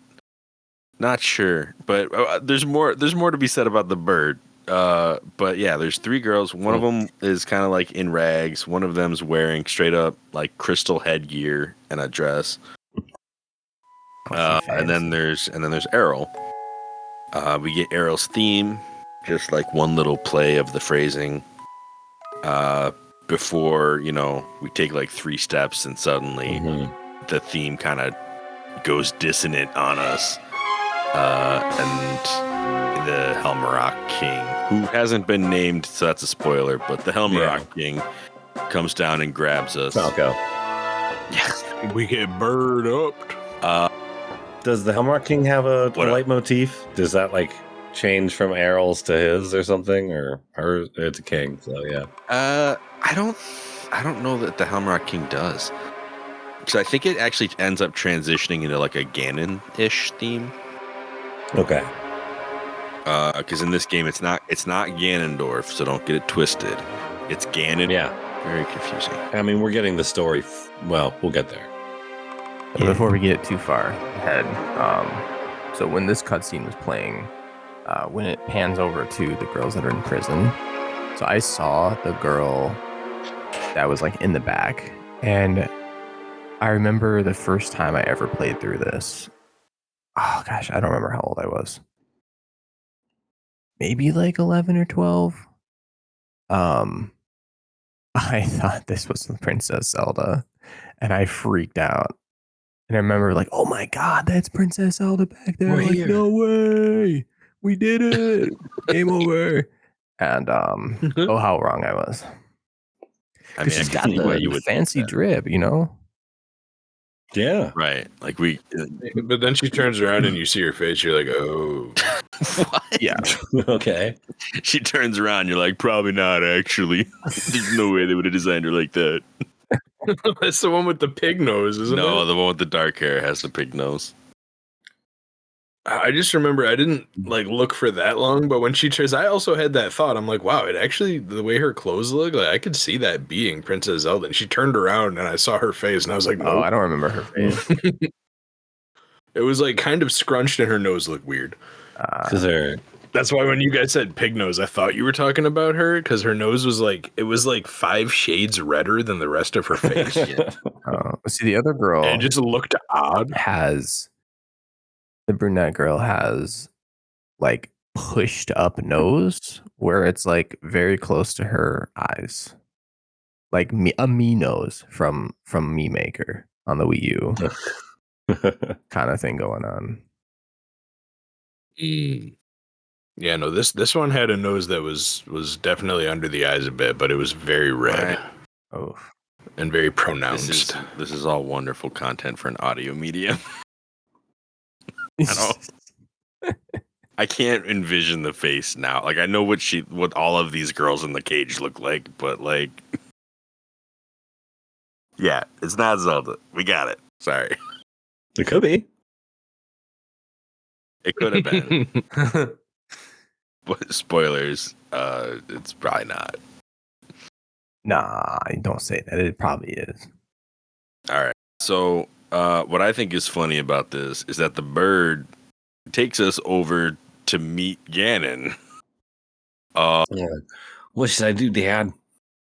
sure. But there's more to be said about the bird. But yeah, there's three girls. One of them is kind of like in rags. One of them's wearing straight up like crystal headgear and a dress. And then there's Aryll. We get Aryll's theme, just like one little play of the phrasing. Before we take like 3 steps and suddenly the theme kind of goes dissonant on us. And the Helmarock King, who hasn't been named, so that's a spoiler, but the Helmarock King comes down and grabs us. Falco. Yes. We get bird up. Does the Helmarock King have a leitmotif? Does that like change from Aryll's to his or something, or it's a king? So yeah. I don't know that the Helmarock King does, because I think it actually ends up transitioning into like a Ganon-ish theme. Okay. Because in this game it's not Ganondorf, so don't get it twisted. It's Ganon. Yeah. Very confusing. I mean, we're getting the story. Well, we'll get there. Before we get too far ahead, so when this cutscene was playing, when it pans over to the girls that are in prison, so I saw the girl that was like in the back, and I remember the first time I ever played through this. Oh gosh, I don't remember how old I was. Maybe like 11 or 12. I thought this was Princess Zelda, and I freaked out. And I remember like, oh my God, that's Princess Zelda back there. We're like, here. no way. We did it. Game over. And oh, how wrong I was. I mean, She's I got can see why the you would fancy think that. drip, Yeah. Right. Like But then she turns around and you see her face. You're like, oh. what? Yeah. Okay. She turns around. You're like, probably not. Actually, there's no way they would have designed her like that. That's the one with the pig nose, isn't it? No, the one with the dark hair has the pig nose. I just remember I didn't like look for that long, but when she turns, I also had that thought. I'm like, wow, it actually, the way her clothes look, like I could see that being Princess Zelda. And she turned around and I saw her face and I was like, Oh, nope. I don't remember her face. It was like kind of scrunched and her nose looked weird. That's why when you guys said pig nose, I thought you were talking about her because her nose was like, it was like 5 shades redder than the rest of her face. See, the other girl And it just looked odd. The brunette girl has like pushed up nose where it's like very close to her eyes. Like a me nose from Me Maker on the Wii U kind of thing going on. Yeah, no, this one had a nose that was definitely under the eyes a bit, but it was very red. Oh, and very pronounced. This is all wonderful content for an audio medium. I can't envision the face now. Like I know what all of these girls in the cage look like, but like, yeah, it's not Zelda. We got it. Sorry, It could be. it could have been. But spoilers, it's probably not. Nah, don't say that. It probably is. All right. So, what I think is funny about this is that the bird takes us over to meet Ganon. What should I do, Dad?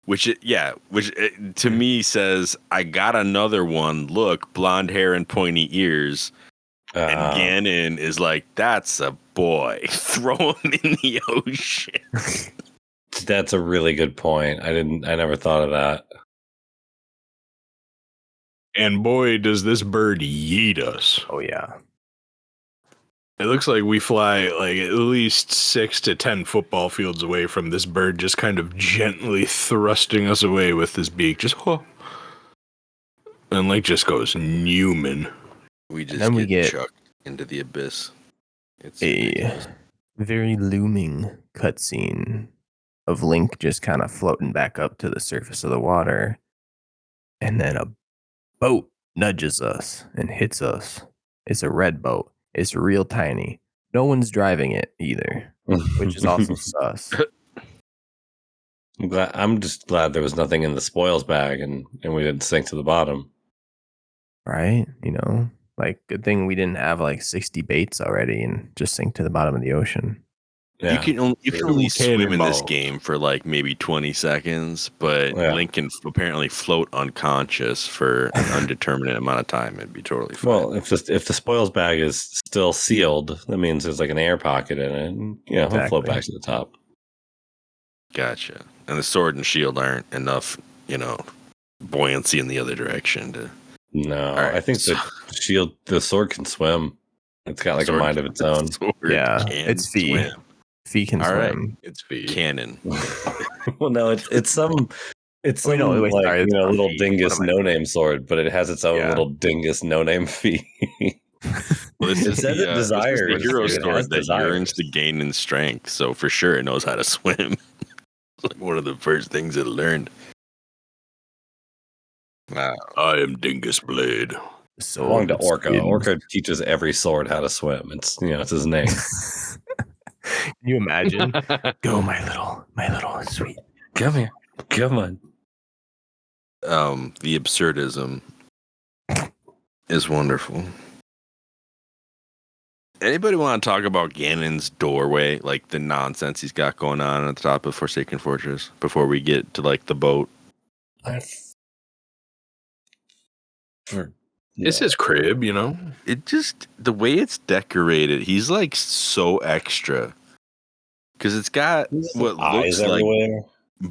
Which to me says, I got another one. Look, blonde hair and pointy ears. And Ganon is like, that's a boy. Throw him in the ocean. That's a really good point. I never thought of that. And boy, does this bird yeet us. Oh, yeah. It looks like we fly like at least 6 to 10 football fields away from this bird, just kind of gently thrusting us away with his beak. Just, and like just goes Newman. We just get chucked into the abyss. It's a very looming cutscene of Link just kind of floating back up to the surface of the water. And then a boat nudges us and hits us. It's a red boat. It's real tiny. No one's driving it either, which is also sus. I'm just glad there was nothing in the spoils bag and we didn't sink to the bottom. Right? You know, like good thing we didn't have like 60 baits already and just sink to the bottom of the ocean. Yeah. You can only swim in this game for like maybe 20 seconds, but Link can apparently float unconscious for an undeterminate amount of time. It'd be totally fine. Well, if the spoils bag is still sealed, that means there's like an air pocket in it, and he'll float back to the top. Gotcha. And the sword and shield aren't enough, buoyancy in the other direction to. No, right. I think the sword can swim. It's got like a mind of its own. Yeah, it's Fee. Fee can swim. Right. It's Fee. Canon. Well, no, it's some little dingus no-name sword, but it has its own little dingus no-name Fee. Well, it says it desires. The hero sword that yearns to gain in strength, so for sure it knows how to swim. It's like one of the first things it learned. Wow. I am Dingus Blade. So belong to Orca. Orca teaches every sword how to swim. It's his name. Can you imagine? Go, my little sweet. Come here. Come on. The absurdism is wonderful. Anybody want to talk about Ganon's doorway, like the nonsense he's got going on at the top of Forsaken Fortress before we get to like the boat? It's his crib, It just, the way it's decorated, he's like so extra. Because it's got what looks like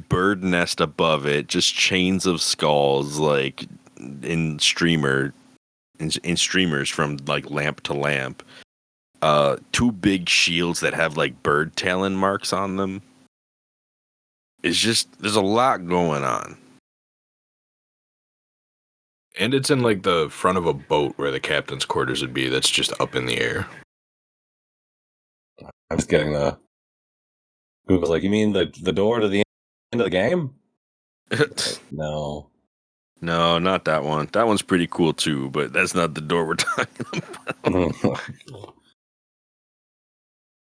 bird nest above it, just chains of skulls, like in streamers from like lamp to lamp. 2 big shields that have like bird talon marks on them. It's just, there's a lot going on. And it's in like the front of a boat where the captain's quarters would be. That's just up in the air. I was getting Who was like, you mean the door to the end of the game? No, not that one. That one's pretty cool too, but that's not the door we're talking about.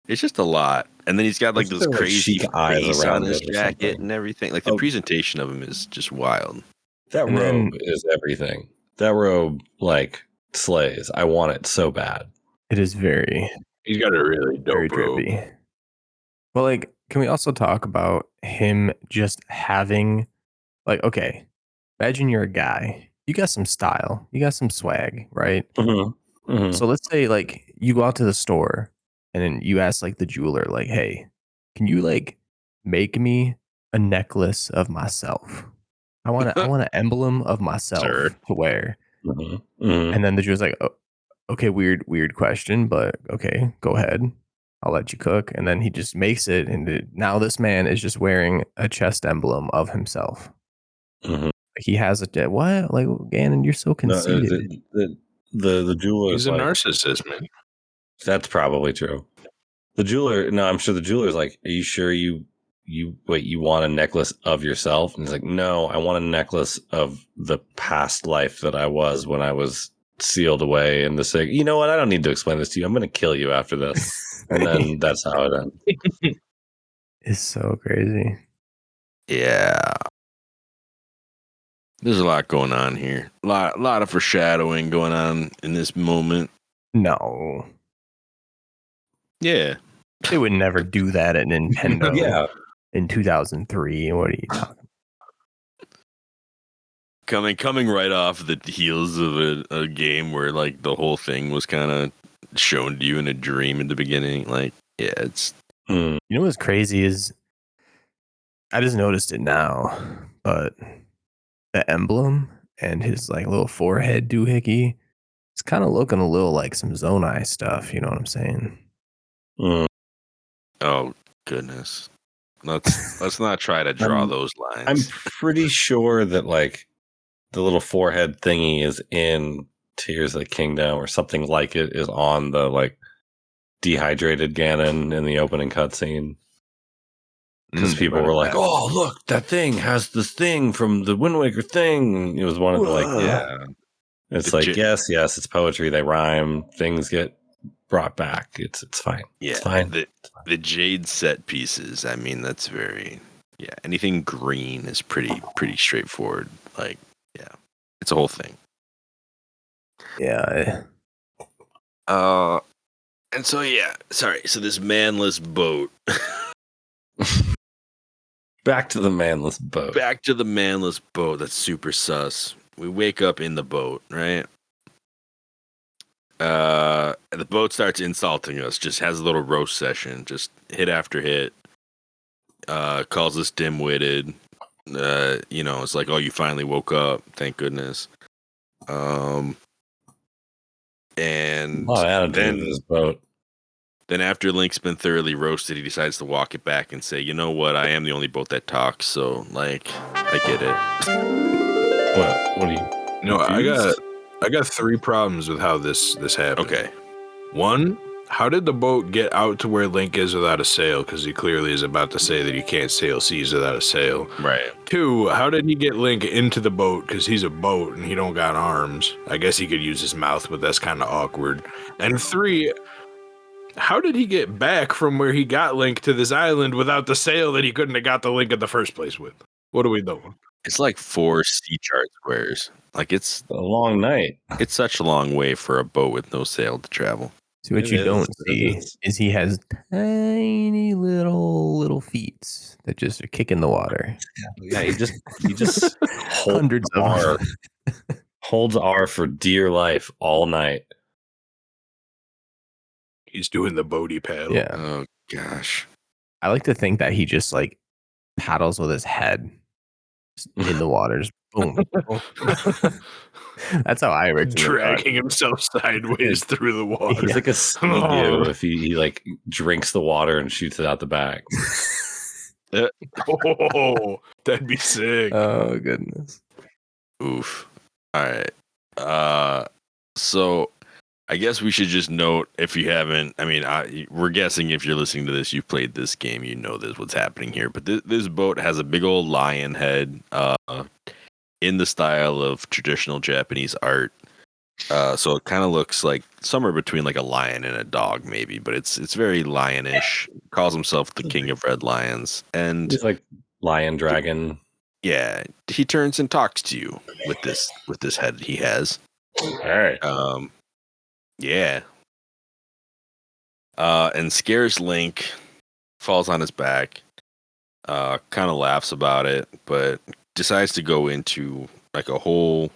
It's just a lot. And then he's got like those crazy face on his jacket and everything. Like the presentation of him is just wild. That robe is everything. That robe, like, slays. I want it so bad. It is very... He's got a really dope robe. Drippy. Well, like, can we also talk about him just having... Like, okay, imagine you're a guy. You got some style. You got some swag, right? Mm-hmm. Mm-hmm. So let's say, like, you go out to the store and then you ask, like, the jeweler, like, hey, can you, like, make me a necklace of myself? I want an emblem of myself to wear. Mm-hmm. Mm-hmm. And then the Jew's like, oh, okay, weird question, but okay, go ahead. I'll let you cook. And then he just makes it. And now this man is just wearing a chest emblem of himself. Mm-hmm. He has a what? Like Ganon, you're so conceited. The jeweler. He's a narcissist, man. That's probably true. The jeweler. No, I'm sure the jeweler's like, "Are you sure you want a necklace of yourself?" And he's like, "No, I want a necklace of the past life that I was when I was sealed away." And the you know what? I don't need to explain this to you. I'm going to kill you after this. And then that's how it ends. It's so crazy. Yeah. There's a lot going on here. A lot of foreshadowing going on in this moment. No. Yeah. They would never do that at Nintendo Yeah. in 2003. What are you talking about? Coming right off the heels of a game where like the whole thing was kind of shown to you in a dream in the beginning. Like, yeah, it's... You know what's crazy is I just noticed it now, but the emblem and his like little forehead doohickey, it's kind of looking a little like some Zonai stuff. You know what I'm saying? Oh goodness. Let's not try to draw those lines. I'm pretty sure that like the little forehead thingy is in Tears of the Kingdom or something like it is on the like dehydrated Ganon in the opening cutscene. Because people were like, "Oh, look, that thing has this thing from the Wind Waker thing." It was one of the like, yeah. It's like, yes, it's poetry. They rhyme. Things get brought back. It's fine. Yeah, it's fine. The jade set pieces. I mean, that's very anything green is pretty straightforward. Like, yeah, it's a whole thing. Yeah. And so so this manless boat. Back to the manless boat. Back to the manless boat. That's super sus. We wake up in the boat, right? The boat starts insulting us. Just has a little roast session. Just hit after hit. Calls us dim-witted. It's like, oh, you finally woke up. Thank goodness. And then this boat. Then after Link's been thoroughly roasted, he decides to walk it back and say, you know what? I am the only boat that talks, so, like, I get it. What do you... No, I got 3 problems with how this happened. Okay. 1, how did the boat get out to where Link is without a sail? Because he clearly is about to say that he can't sail seas without a sail. Right. 2, how did he get Link into the boat? Because he's a boat and he don't got arms. I guess he could use his mouth, but that's kind of awkward. And 3... how did he get back from where he got Link to this island without the sail that he couldn't have got the Link in the first place with? What are we doing? It's like 4 sea chart squares. Like, it's a long night. It's such a long way for a boat with no sail to travel. So what you don't see is he has tiny little feet that just are kicking the water. Yeah, he just hundreds of R. Holds R for dear life all night. He's doing the boaty paddle. Yeah. Oh gosh. I like to think that he just like paddles with his head in the waters. Boom. That's how I dragging himself sideways through the water. He's like a Swabbie if he like drinks the water and shoots it out the back. Oh, that'd be sick. Oh goodness. Oof. All right. So I guess we should just note, if you haven't, I mean, we're guessing if you're listening to this, you've played this game, you know this what's happening here. But this boat has a big old lion head in the style of traditional Japanese art. So it kind of looks like somewhere between like a lion and a dog, maybe. But it's very lionish. Calls himself the king of red lions. And he's like lion dragon. Yeah, he turns and talks to you with this head he has. All right. Yeah. And scares Link, falls on his back, kind of laughs about it, but decides to go into like a whole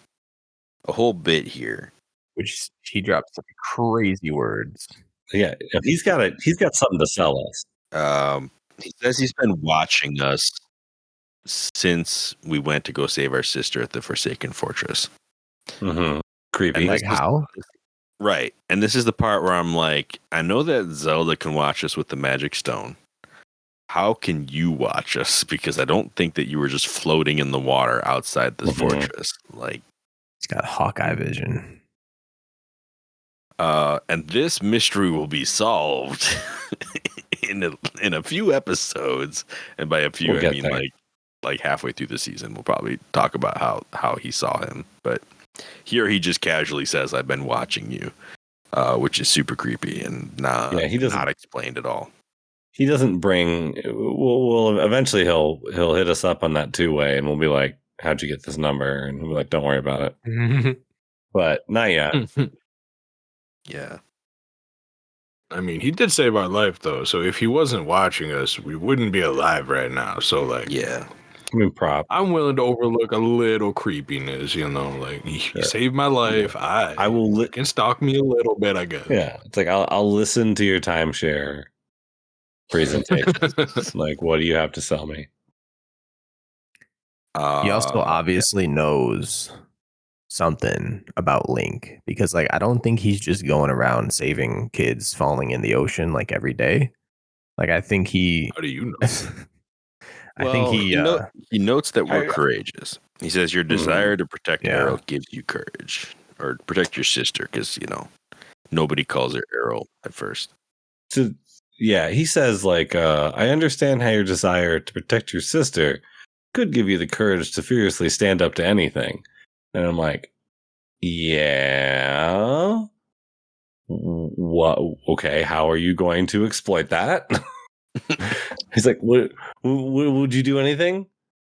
bit here. Which he drops some crazy words. Yeah, he's got something to sell us. He says he's been watching us since we went to go save our sister at the Forsaken Fortress. Mm-hmm. Creepy. Like how? Right. And this is the part where I'm like, I know that Zelda can watch us with the magic stone, how can you watch us? Because I don't think that you were just floating in the water outside this fortress. Like, he's got Hawkeye vision. And this mystery will be solved in a few episodes. And by a few, I mean there. like halfway through the season, we'll probably talk about how he saw him. But here he just casually says, "I've been watching you," which is super creepy and not explained at all. He doesn't bring. Well, eventually he'll hit us up on that 2-way, and we'll be like, "How'd you get this number?" And we'll be like, "Don't worry about it." But not yet. Yeah. I mean, he did save our life though. So if he wasn't watching us, we wouldn't be alive right now. So like, yeah. I mean, I'm willing to overlook a little creepiness, like he saved my life. Yeah. I will can stalk me a little bit, I guess. Yeah, it's like I'll listen to your timeshare presentation. Like, what do you have to sell me? He also obviously knows something about Link, because like I don't think he's just going around saving kids falling in the ocean like every day. Like I think he. How do you know? I think he notes that we're courageous. He says your desire to protect Aryll gives you courage, or protect your sister, because nobody calls her Aryll at first. So yeah, he says like, I understand how your desire to protect your sister could give you the courage to fiercely stand up to anything. And I'm like, yeah. What? Okay, how are you going to exploit that? He's like, what? Would you do anything?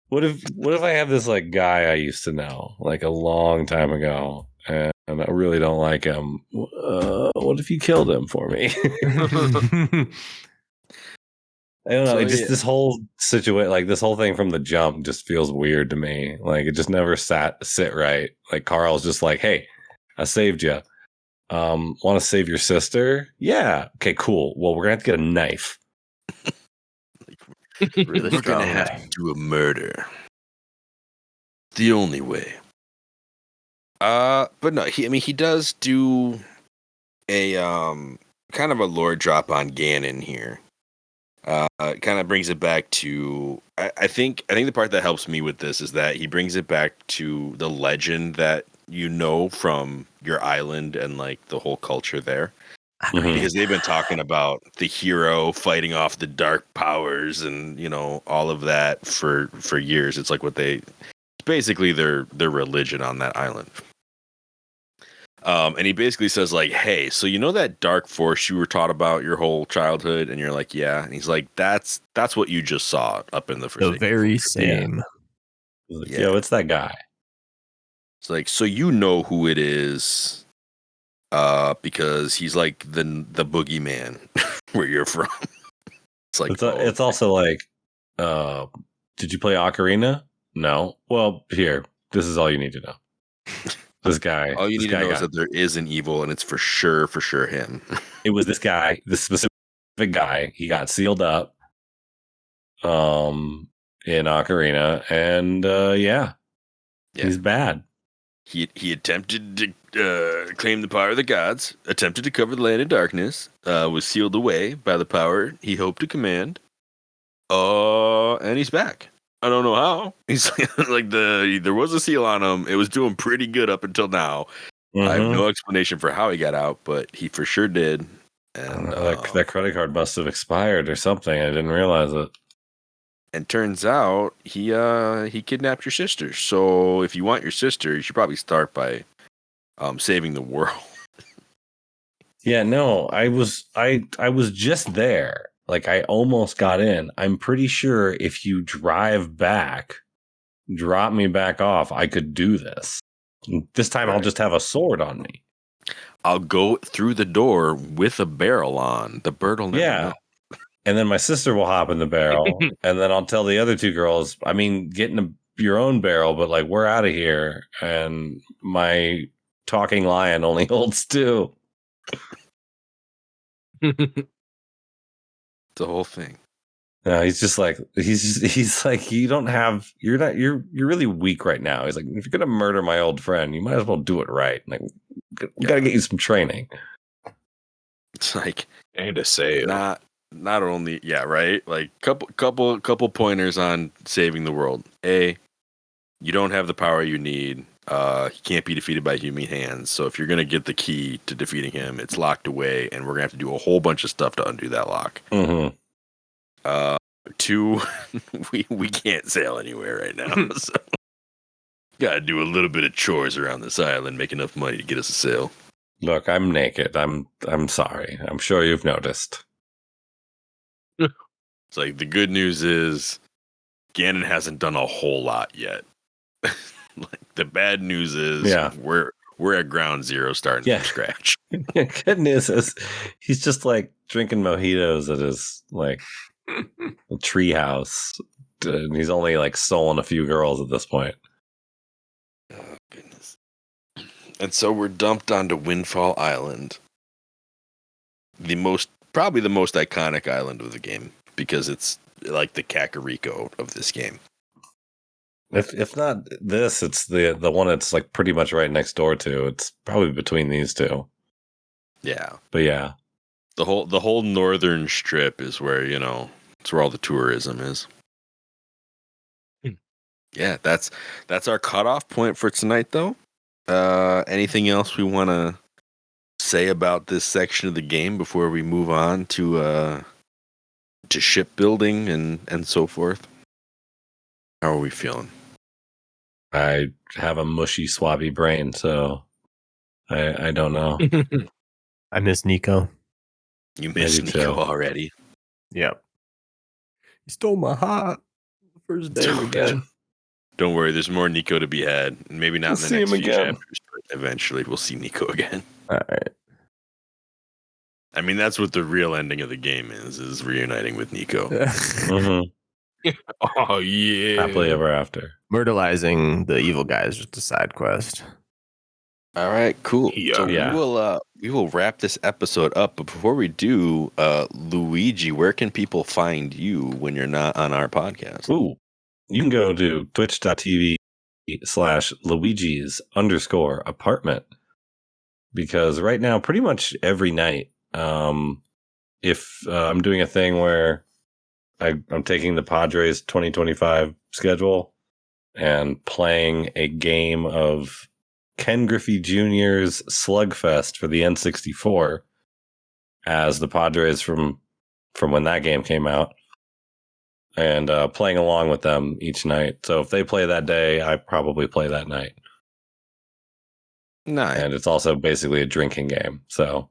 What if I have this like guy I used to know like a long time ago, and I really don't like him? What if you killed him for me? I don't know. So, this whole situation, like this whole thing from the jump, just feels weird to me. Like it just never sit right. Like Carl's just like, "Hey, I saved you. Want to save your sister? Yeah. Okay, cool. Well, we're gonna have to get a knife. We're gonna have to do a murder. The only way." But no, he does do a kind of a lore drop on Ganon here. It kind of brings it back to I think the part that helps me with this is that he brings it back to the legend that from your island and like the whole culture there. Because they've been talking about the hero fighting off the dark powers and all of that for years. It's like basically their religion on that island. And he basically says like, "Hey, so that dark force you were taught about your whole childhood?" And you're like, "Yeah." And he's like, "That's what you just saw up in the Forsaken. The very same." Yeah, what's that guy? It's like, so who it is. Because he's like the boogeyman where you're from. It's like it's also like, did you play Ocarina? No. Well, here, this is all you need to know. This guy. All you need to know is that there is an evil, and it's for sure him. It was this guy, this specific guy. He got sealed up, in Ocarina, and he's bad. He attempted to claim the power of the gods, attempted to cover the land in darkness, was sealed away by the power he hoped to command. And he's back. I don't know how. He's like there was a seal on him. It was doing pretty good up until now. I have no explanation for how he got out, but he for sure did. And that credit card must have expired or something. I didn't realize it. And turns out he kidnapped your sister. So if you want your sister, you should probably start by saving the world. Yeah, no, I was just there. Like I almost got in. I'm pretty sure if you drop me back off, I could do this. This time I'll just have a sword on me. I'll go through the door with a barrel on. The bird will never know. And then my sister will hop in the barrel, and then I'll tell the other two girls, get in your own barrel, but like we're out of here. And my talking lion only holds 2. The whole thing. No, he's just like he's like you're really weak right now. He's like, if you're gonna murder my old friend, you might as well do it right. Like we gotta get you some training. It's like and to say not not only, yeah, right? Like couple pointers on saving the world. A, you don't have the power you need. He can't be defeated by human hands. So if you're gonna get the key to defeating him, it's locked away, and we're gonna have to do a whole bunch of stuff to undo that lock. Mm-hmm. 2, we can't sail anywhere right now. So gotta do a little bit of chores around this island, make enough money to get us a sail. Look, I'm naked. I'm sorry. I'm sure you've noticed. It's like the good news is Ganon hasn't done a whole lot yet. Like the bad news is we're at ground zero starting from scratch. Good news is he's just like drinking mojitos at his like tree house. And he's only like stolen a few girls at this point. Oh goodness. And so we're dumped onto Windfall Island. Probably the most iconic island of the game, because it's like the Kakariko of this game. If not this, it's the one that's like pretty much right next door to. It's probably between these two. Yeah. But yeah. The whole northern strip is where, it's where all the tourism is. Yeah, that's our cutoff point for tonight though. Anything else we want to say about this section of the game before we move on to shipbuilding and so forth? How are we feeling? I have a mushy Swabbie brain, so I don't know. I miss Nico. You miss Nico already? Yep. He stole my heart the first day again. Don't worry, there's more Nico to be had. Maybe not in the next few chapters, but eventually we'll see Nico again. All right. I mean, that's what the real ending of the game is reuniting with Nico. Mm-hmm. Oh, yeah. Happily ever after. Myrtleizing the evil guy is just a side quest. All right, cool. Yeah. So we will wrap this episode up. But before we do, Luigi, where can people find you when you're not on our podcast? Ooh, you can go to twitch.tv/Luigi's_apartment. Because right now, pretty much every night, if I'm doing a thing where I'm taking the Padres 2025 schedule and playing a game of Ken Griffey Jr.'s Slugfest for the N64 as the Padres from when that game came out, and playing along with them each night. So if they play that day, I probably play that night. Nice. And it's also basically a drinking game. So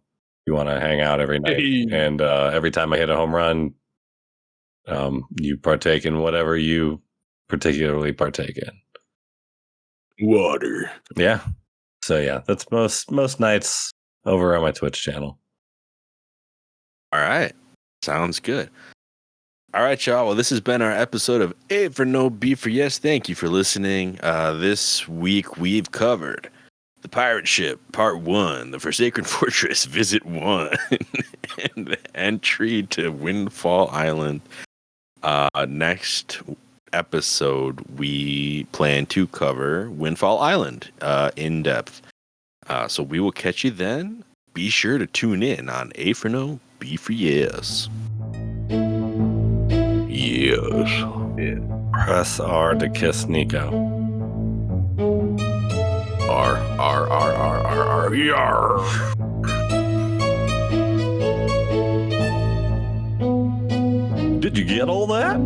you want to hang out every night. And every time I hit a home run, you partake in whatever you particularly partake in. Water. Yeah. So yeah, that's most nights over on my Twitch channel. All right. Sounds good. All right, y'all. Well, this has been our episode of A4NB4Y. Thank you for listening. This week we've covered The Pirate Ship, Part 1, The Forsaken Fortress, Visit 1, and the entry to Windfall Island. Next episode, we plan to cover Windfall Island in depth. So we will catch you then. Be sure to tune in on A for No, B for Yes. Yes. Yeah. Press R to kiss Nico. R, R, R, R, R, R, yar. Did you get all that?